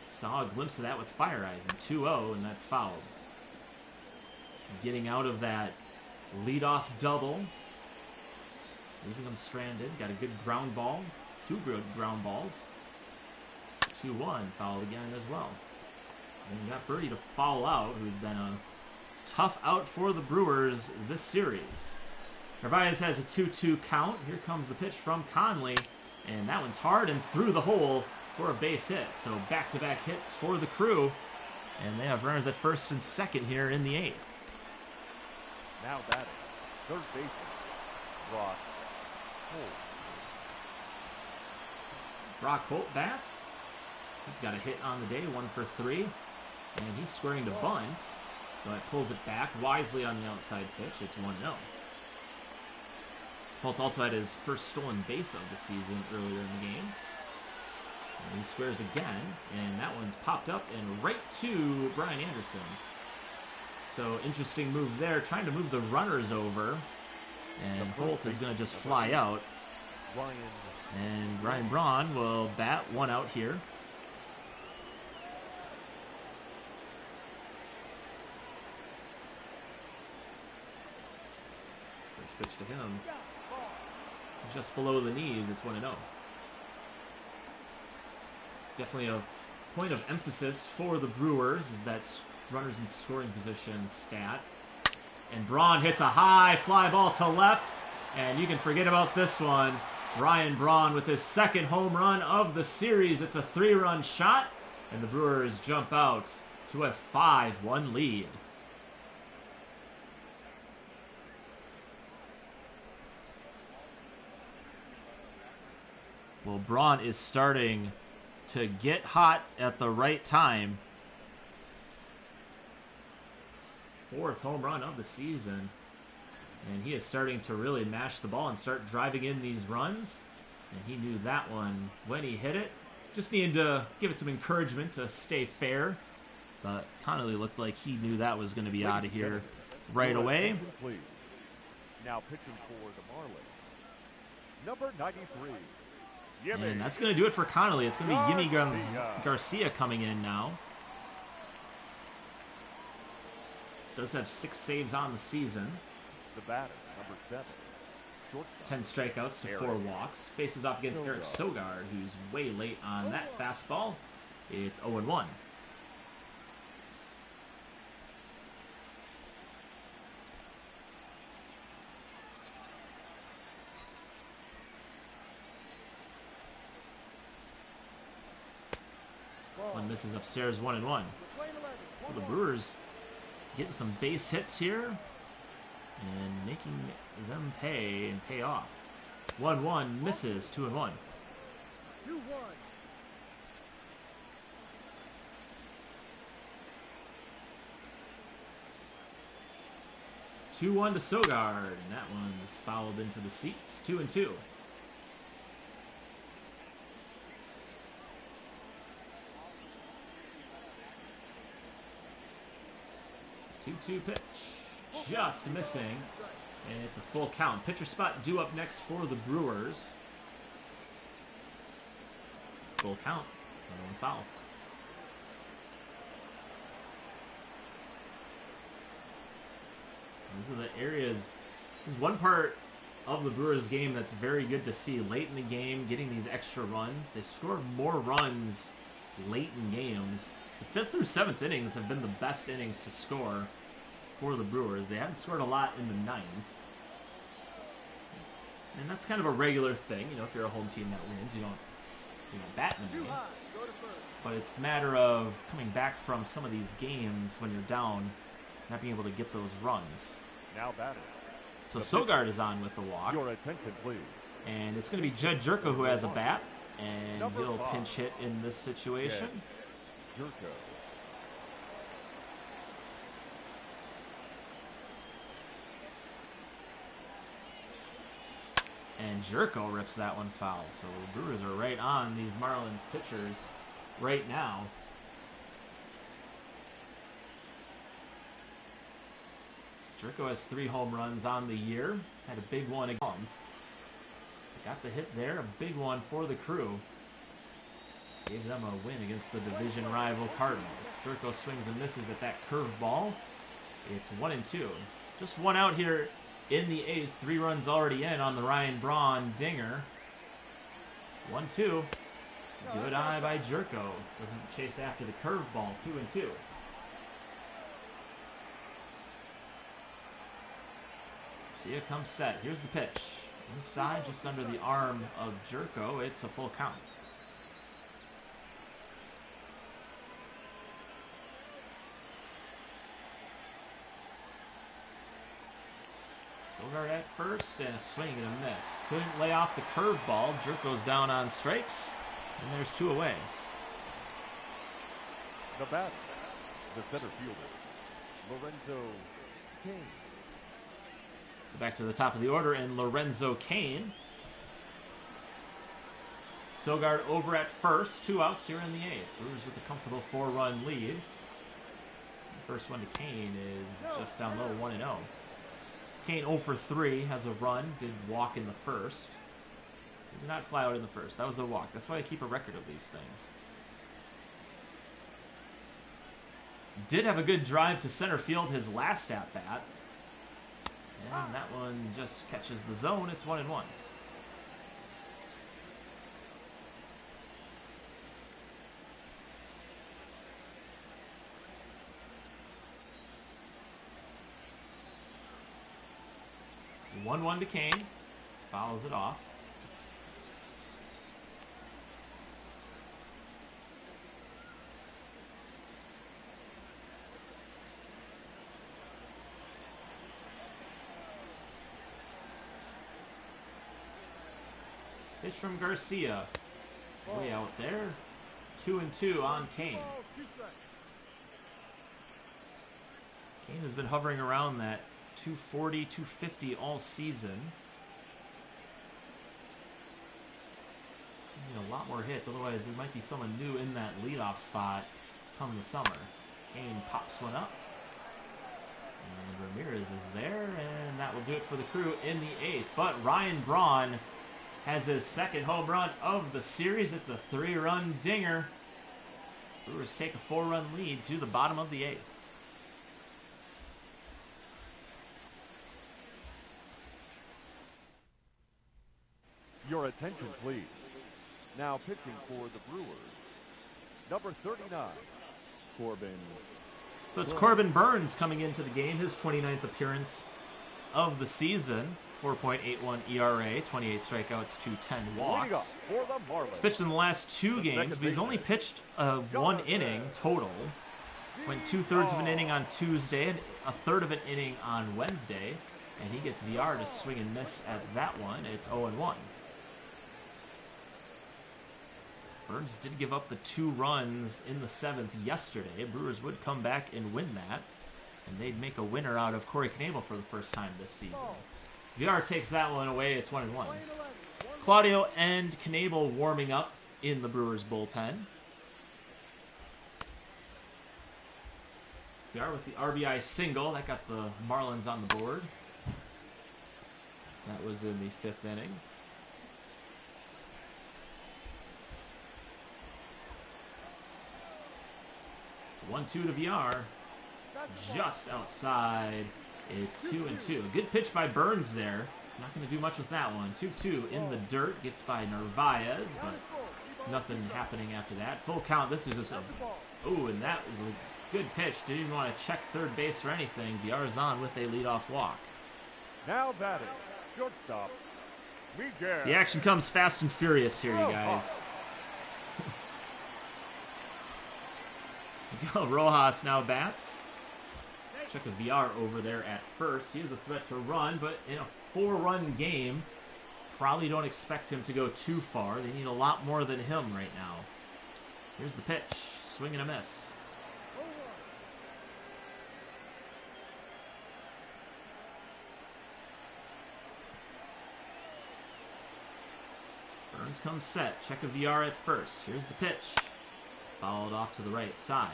Saw a glimpse of that with Fire Eyes, and 2-0, and that's fouled. Getting out of that leadoff double, leaving them stranded. Got a good ground ball, 2 good ground balls. 2-1, fouled again as well. And you got Birdie to foul out, who's been a tough out for the Brewers this series. Narvaez has a 2-2 count. Here comes the pitch from Conley, and that one's hard and through the hole for a base hit. So back-to-back hits for the Crew, and they have runners at first and second here in the 8th. Now batting, third baseman, Brock Holt. Brock Holt bats. He's got a hit on the day, 1 for 3. And he's squaring to bunt, but pulls it back wisely on the outside pitch. It's 1-0. Holt also had his first stolen base of the season earlier in the game. And he squares again, and that one's popped up and right to Brian Anderson. So interesting move there, trying to move the runners over. And Holt is going to just fly out. And Ryan Braun will bat 1 out here. Pitch to him. Just below the knees, it's 1-0. It's definitely a point of emphasis for the Brewers, is that runners in scoring position stat. And Braun hits a high fly ball to left, and you can forget about this one. Ryan Braun with his second home run of the series. It's a 3-run shot, and the Brewers jump out to a 5-1 lead. Well, Braun is starting to get hot at the right time. 4th home run of the season. And he is starting to really mash the ball and start driving in these runs. And he knew that one when he hit it. Just needed to give it some encouragement to stay fair. But Connolly looked like he knew that was going to be out of here right away. Now pitching for the Marlins, number 93. And that's going to do it for Connolly. It's going to be Yimi Garcia coming in now. Does have 6 saves on the season. The batter, number 7. Shortstop. 10 strikeouts to 4 walks. Faces off against Eric Sogard, who's way late on that fastball. It's 0-1. One misses upstairs, 1-1. So the Brewers getting some base hits here and making them pay and pay off. 1-1 misses, 2-1. 2-1. 2-1 to Sogard, and that one's fouled into the seats. 2-2. 2-2 pitch, just missing, and it's a full count. Pitcher spot due up next for the Brewers. Full count, another one foul. These are the areas. There's one part of the Brewers game that's very good to see late in the game, getting these extra runs. They score more runs late in games. The 5th through 7th innings have been the best innings to score for the Brewers. They haven't scored a lot in the 9th. And that's kind of a regular thing. You know, if you're a home team that wins, you don't bat in the 9th. But it's a matter of coming back from some of these games when you're down, not being able to get those runs. Now batting. So Sogard is on with the walk. Your attention, please. And it's going to be Jed Jerko who has a bat, and Number he'll 5. pinch hit in this situation. Jerko. And Jerko rips that one foul. So the Brewers are right on these Marlins pitchers right now. Jerko has 3 home runs on the year. Had a big one a month. Got the hit there, a big one for the Crew. Gave them a win against the division rival Cardinals. Jerko swings and misses at that curveball. It's 1-2. Just one out here in the 8th. 3 runs already in on the Ryan Braun dinger. 1-2. Good eye by Jerko. Doesn't chase after the curveball. 2-2. See, here comes Set. Here's the pitch. Inside, just under the arm of Jerko. It's a full count. Sogard at first, and a swing and a miss. Couldn't lay off the curveball. Jerko's down on strikes, and there's 2 away. The batter, the center fielder, Lorenzo Cain. So back to the top of the order, and Lorenzo Cain. Sogard over at first. 2 outs here in the 8th. Brewers with a comfortable 4-run lead. The first one to Cain is just down low, 1-0. Cain 0 for 3, has a run, did walk in the first. He did not fly out in the first. That was a walk. That's why I keep a record of these things. Did have a good drive to center field his last at-bat. And that one just catches the zone. It's 1-1. One to Cain. Fouls it off. Pitch from Garcia. Way out there. 2-2 on Cain. Cain has been hovering around that 240, 250 all season. Need a lot more hits, otherwise there might be someone new in that leadoff spot come the summer. Cain pops one up. And Ramirez is there, and that will do it for the Crew in the 8th. But Ryan Braun has his 2nd home run of the series. It's a 3-run dinger. Brewers take a 4-run lead to the bottom of the 8th. Your attention, please. Now pitching for the Brewers, number 39, Corbin. So it's Corbin Burns coming into the game, his 29th appearance of the season. 4.81 ERA, 28 strikeouts to 10 walks. He's pitched in the last 2 games, but he's only pitched 1 inning total. Went 2/3 of an inning on Tuesday and 1/3 of an inning on Wednesday. And he gets VR to swing and miss at that one. It's 0-1. Burns did give up the 2 runs in the 7th yesterday. Brewers would come back and win that. And they'd make a winner out of Corey Knebel for the first time this season. VR takes that one away. It's 1-1. Claudio and Knebel warming up in the Brewers bullpen. VR with the RBI single. That got the Marlins on the board. That was in the 5th inning. One-two to VR. Just outside. It's 2-2. Good pitch by Burns there. Not going to do much with that one. 2-2 in the dirt. Gets by Narvaez, but nothing happening after that. Full count. This is just a... Oh, and that was a good pitch. Didn't even want to check third base or anything. VR's on with a leadoff walk. Now batting, shortstop, Miguel. The action comes fast and furious here, you guys. Miguel Rojas now bats. Check a VR over there at first. He has a threat to run, but in a 4-run game, probably don't expect him to go too far. They need a lot more than him right now. Here's the pitch. Swing and a miss. Burns comes set. Check a VR at first. Here's the pitch. Fouled off to the right side.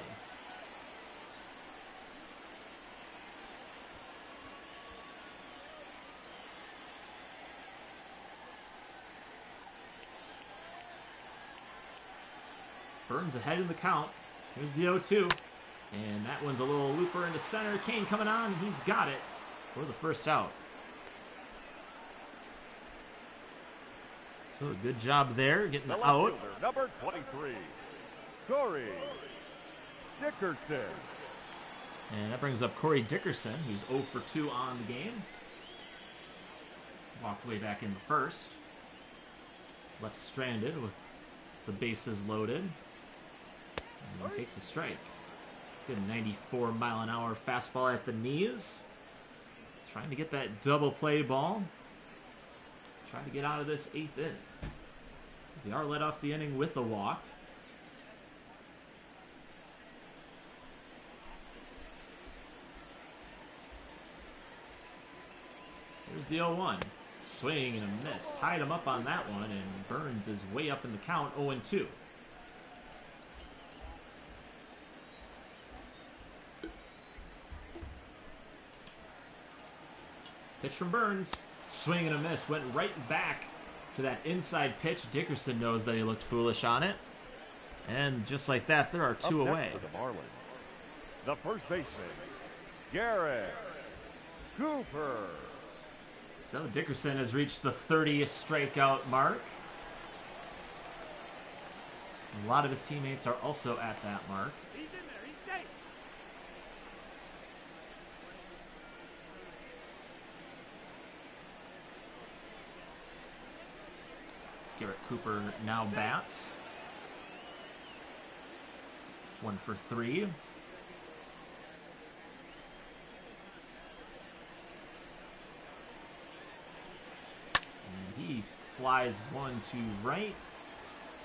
Burns ahead in the count. Here's the 0-2. And that one's a little looper into center. Kane coming on. He's got it for the first out. So a good job there, getting the out. Fielder, number 23, Corey Dickerson. And that brings up Corey Dickerson, who's 0 for 2 on the game. Walked way back in the first. Left stranded with the bases loaded. And he takes a strike. Good 94-mile-an-hour fastball at the knees. Trying to get that double play ball. Trying to get out of this 8th inning. They are led off the inning with a walk. Here's the 0-1. Swing and a miss. Tied him up on that one, and Burns is way up in the count, 0-2. Pitch from Burns. Swing and a miss. Went right back to that inside pitch. Dickerson knows that he looked foolish on it. And just like that, there are two away. For the Marlins, the first baseman, Garrett Cooper. So Dickerson has reached the 30th strikeout mark. A lot of his teammates are also at that mark. He's in there. He's safe. Garrett Cooper now bats. 1 for 3. And he flies one to right,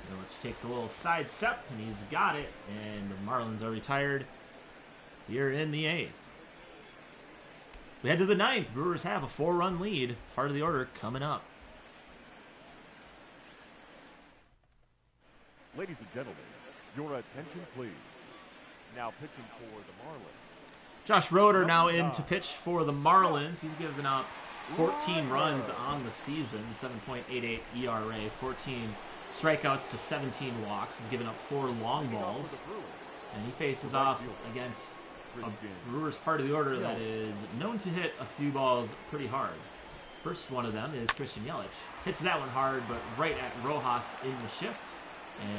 which takes a little sidestep, and he's got it. And the Marlins are retired here in the 8th. We head to the 9th. Brewers have a 4-run lead. Part of the order coming up. Ladies and gentlemen, your attention please. Now pitching for the Marlins, Josh Roeder now in to pitch for the Marlins. He's given up 14 runs on the season, 7.88 ERA, 14 strikeouts to 17 walks. He's given up 4 long balls. And he faces off against a Brewers part of the order that is known to hit a few balls pretty hard. First one of them is Christian Yelich. Hits that one hard, but right at Rojas in the shift.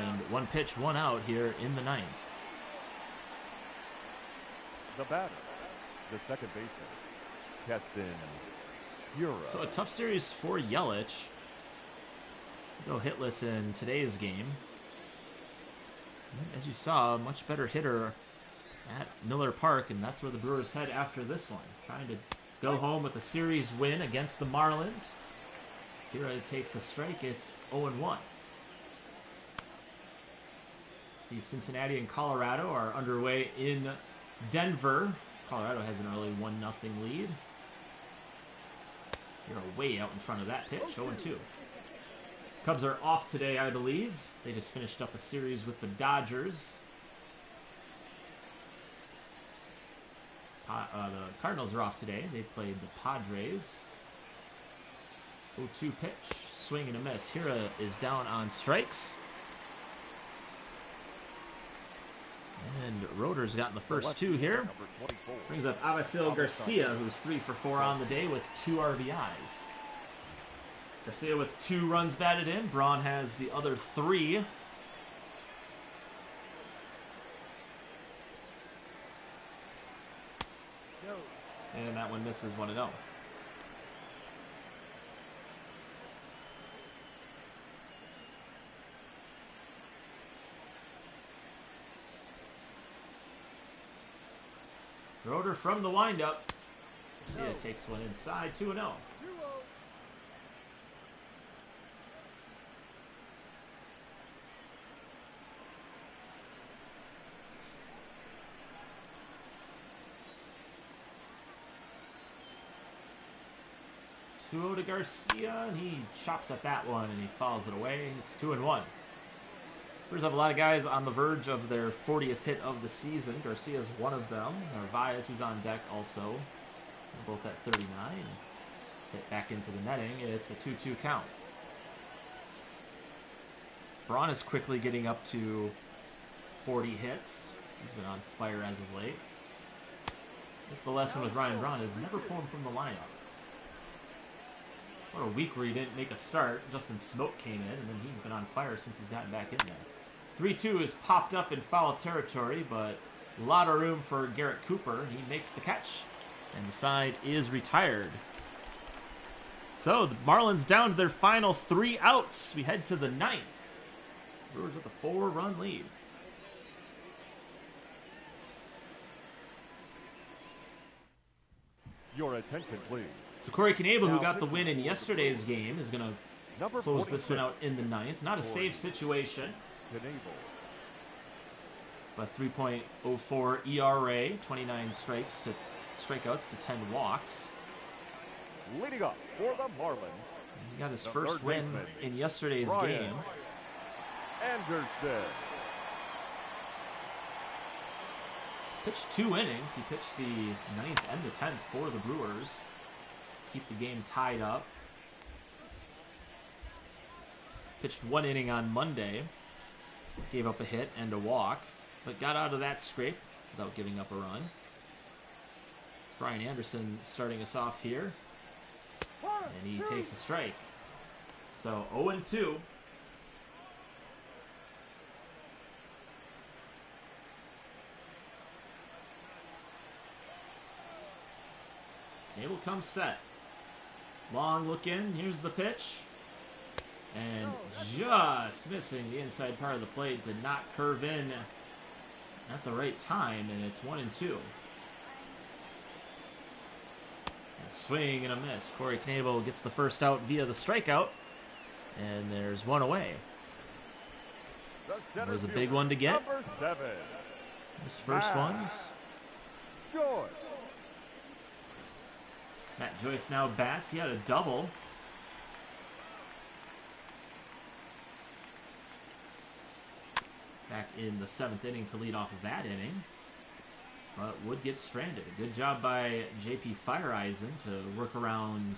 And 1 pitch, 1 out here in the 9th. The batter, the second baseman, Keston Hiura. So a tough series for Yelich. Go hitless in today's game. And as you saw, a much better hitter at Miller Park, and that's where the Brewers head after this one. Trying to go home with a series win against the Marlins. Hiura takes a strike. It's 0-1. See, Cincinnati and Colorado are underway in Denver. Colorado has an early 1-0 lead. You're way out in front of that pitch, 0-2. Cubs are off today, I believe. They just finished up a series with the Dodgers. The Cardinals are off today. They played the Padres. 0-2 pitch, swing and a miss. Hiura is down on strikes. And Roeder's gotten the first 2 here. Brings up Avisail Garcia, who's 3 for 4 on the day with 2 RBIs. Garcia with 2 runs batted in. Braun has the other 3. And that one misses 1-0. Roeder from the windup. Garcia takes one inside, 2-0. 2-0 to Garcia, and he chops at that one, and he fouls it away. It's 2-1. Brewers have a lot of guys on the verge of their 40th hit of the season. Garcia's one of them. Narvaez, who's on deck, also. They're both at 39. Hit back into the netting. It's a 2-2 count. Braun is quickly getting up to 40 hits. He's been on fire as of late. That's the lesson with Ryan Braun, is never pull him from the lineup. What a week where he didn't make a start. Justin Smoke came in, and then he's been on fire since he's gotten back in there. 3-2 is popped up in foul territory, but a lot of room for Garrett Cooper. He makes the catch, and the side is retired. So the Marlins down to their final 3 outs. We head to the 9th. Brewers with a 4-run lead. Your attention, please. So Corey Knebel, who got the win in yesterday's game, is going to close this one out in the 9th. Not a save situation. But 3.04 ERA, 29 strikeouts to 10 walks. Leading up for the Marlins. He got his first win in yesterday's game. Anderson. Pitched 2 innings. He pitched the 9th and the 10th for the Brewers. Keep the game tied up. Pitched 1 inning on Monday. Gave up a hit and a walk, but got out of that scrape without giving up a run. It's Brian Anderson starting us off here. And he takes a strike. So 0-2. Cable comes set. Long look in. Here's the pitch. And just missing the inside part of the plate. Did not curve in at the right time. And it's 1-2. A swing and a miss. Corey Knebel gets the first out via the strikeout. And there's one away. That was a big one to get. This first one's Joyce. Matt Joyce now bats. He had a double. Back in the 7th inning to lead off of that inning. But would get stranded. A good job by J.P. Fireeisen to work around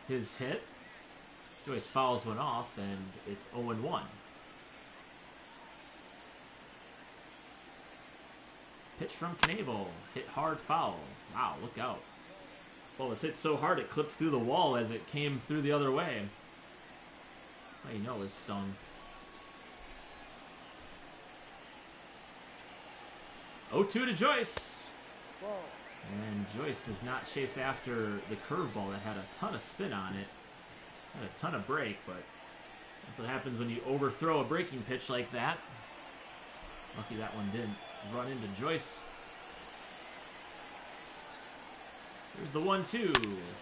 his hit. Joyce fouls one off, and it's 0-1. Pitch from Knebel. Hit hard foul. Wow, look out. Well, it was hit so hard it clipped through the wall as it came through the other way. That's how you know it was stung. 0-2 to Joyce. And Joyce does not chase after the curveball that had a ton of spin on it. Had a ton of break, but that's what happens when you overthrow a breaking pitch like that. Lucky that one didn't run into Joyce. Here's the 1-2,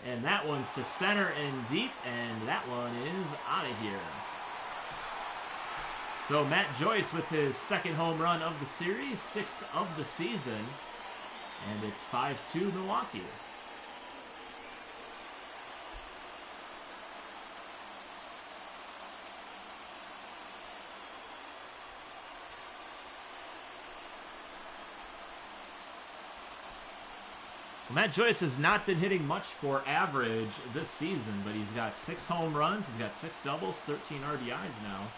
and that one's to center and deep, and that one is out of here. So Matt Joyce with his 2nd home run of the series, 6th of the season, and it's 5-2 Milwaukee. Matt Joyce has not been hitting much for average this season, but he's got 6 home runs, he's got 6 doubles, 13 RBIs now.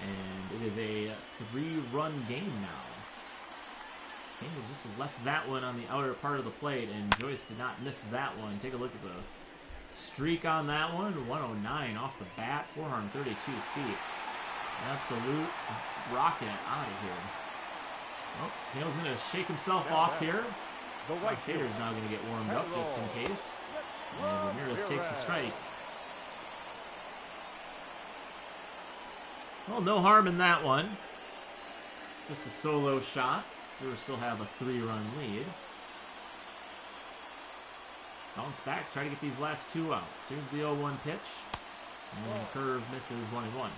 And it is a 3-run game now. Campbell just left that one on the outer part of the plate, and Joyce did not miss that one. Take a look at the streak on that one. 109 off the bat, 432 feet. Absolute rocket out of here. Oh, Campbell's going to shake himself off here. The right Hader's now going to get warmed up just in case. And Ramirez takes a strike. Well, no harm in that one. Just a solo shot. Brewers still have a 3-run lead. Bounce back, try to get these last 2 outs. Here's the 0-1 pitch. And curve misses 1-1.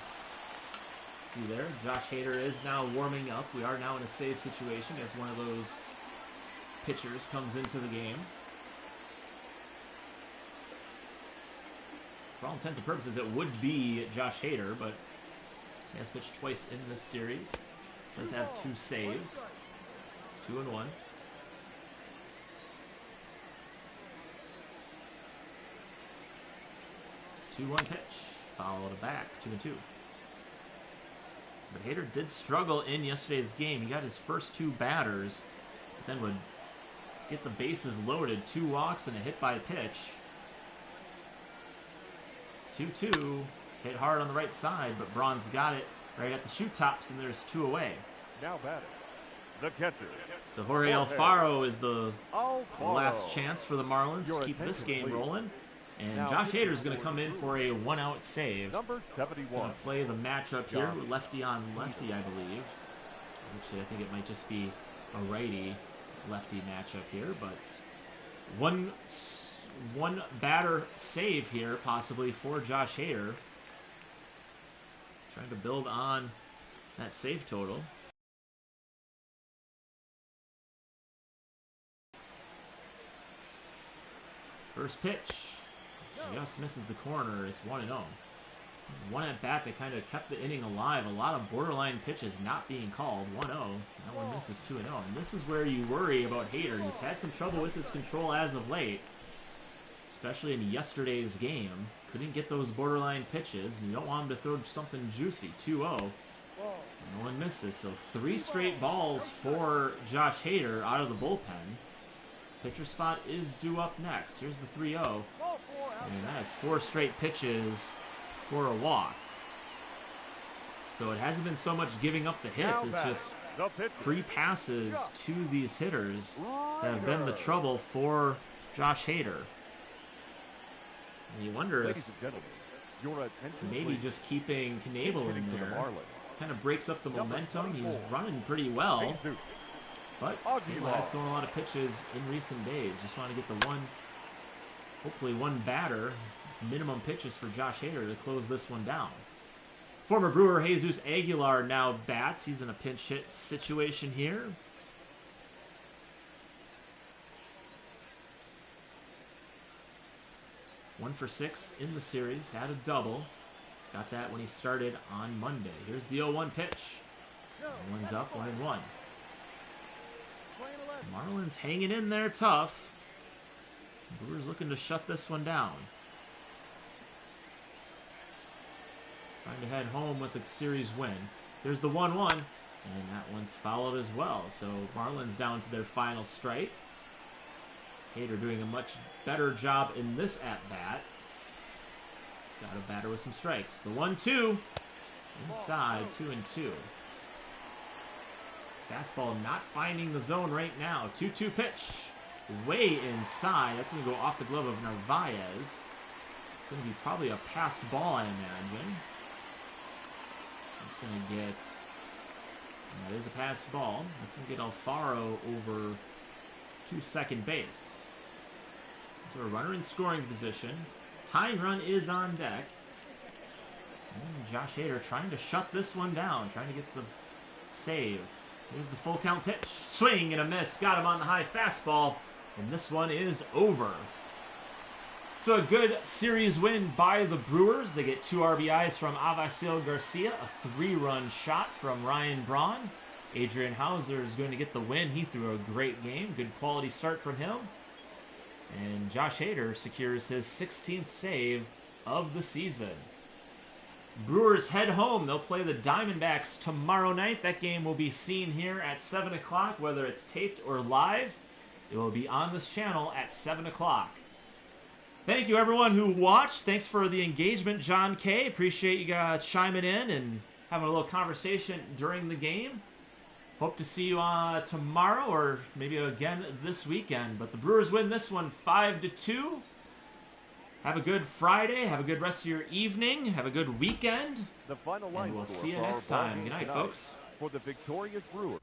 See there, Josh Hader is now warming up. We are now in a save situation as one of those pitchers comes into the game. for all intents and purposes, it would be Josh Hader, but he has pitched twice in this series. Does have 2 saves. It's 2-1. 2-1 pitch, followed back, 2-2. But Hader did struggle in yesterday's game. He got his first 2 batters, but then would get the bases loaded, 2 walks and a hit by pitch. 2-2, hit hard on the right side, but Braun's got it right at the shoe tops, and there's 2 away. Now batting, the catcher. So Jorge Alfaro is the last chance for the Marlins to keep this game rolling. And now Josh Hader is going to come in for a 1-out save. Number 71. Going to play the matchup here, lefty on lefty, I believe. Actually, I think it might just be a righty-lefty matchup here, but one batter save here, possibly for Josh Hader. Trying to build on that save total. First pitch. Just misses the corner. It's 1-0. This one at bat that kind of kept the inning alive. A lot of borderline pitches not being called. 1-0. That one misses 2-0. And this is where you worry about Hader. He's had some trouble with his control as of late, especially in yesterday's game. Couldn't get those borderline pitches, and you don't want him to throw something juicy. 2-0. No one misses. So 3 straight balls for Josh Hader out of the bullpen. Pitcher spot is due up next. Here's the 3-0. And that is 4 straight pitches for a walk. So it hasn't been so much giving up the hits. It's just free passes to these hitters that have been the trouble for Josh Hader. And you wonder if maybe just keeping Knebel in there kind of breaks up the momentum. He's running pretty well. But Knebel has thrown a lot of pitches in recent days. Just want to get the hopefully one batter, minimum pitches for Josh Hader to close this one down. Former Brewer Jesus Aguilar now bats. He's in a pinch hit situation here. One for 6 in the series. Had a double. Got that when he started on Monday. Here's the 0-1 pitch. One's up, 1-1. Marlins hanging in there tough. Brewers looking to shut this one down. Trying to head home with a series win. There's the 1-1, and that one's fouled as well. So Marlins down to their final strike. Hader doing a much better job in this at-bat. Got a batter with some strikes. The 1-2. Inside, 2-2. Fastball not finding the zone right now. 2-2 pitch. Way inside. That's going to go off the glove of Narvaez. It's going to be probably a passed ball, I imagine. It's going to get... That is a passed ball. That's going to get Alfaro over to second base. So a runner in scoring position. Tying run is on deck. And Josh Hader trying to shut this one down. Trying to get the save. Here's the full count pitch. Swing and a miss. Got him on the high fastball. And this one is over. So a good series win by the Brewers. They get 2 RBIs from Avisail Garcia. A 3-run shot from Ryan Braun. Adrian Hauser is going to get the win. He threw a great game. Good quality start from him. And Josh Hader secures his 16th save of the season. Brewers head home. They'll play the Diamondbacks tomorrow night. That game will be seen here at 7 o'clock, whether it's taped or live. It will be on this channel at 7 o'clock. Thank you, everyone who watched. Thanks for the engagement, John K. Appreciate you guys chiming in and having a little conversation during the game. Hope to see you tomorrow or maybe again this weekend. But the Brewers win this one 5-2. Have a good Friday. Have a good rest of your evening. Have a good weekend. The final line and we'll see you next time. Good night, folks. For the victorious Brewers.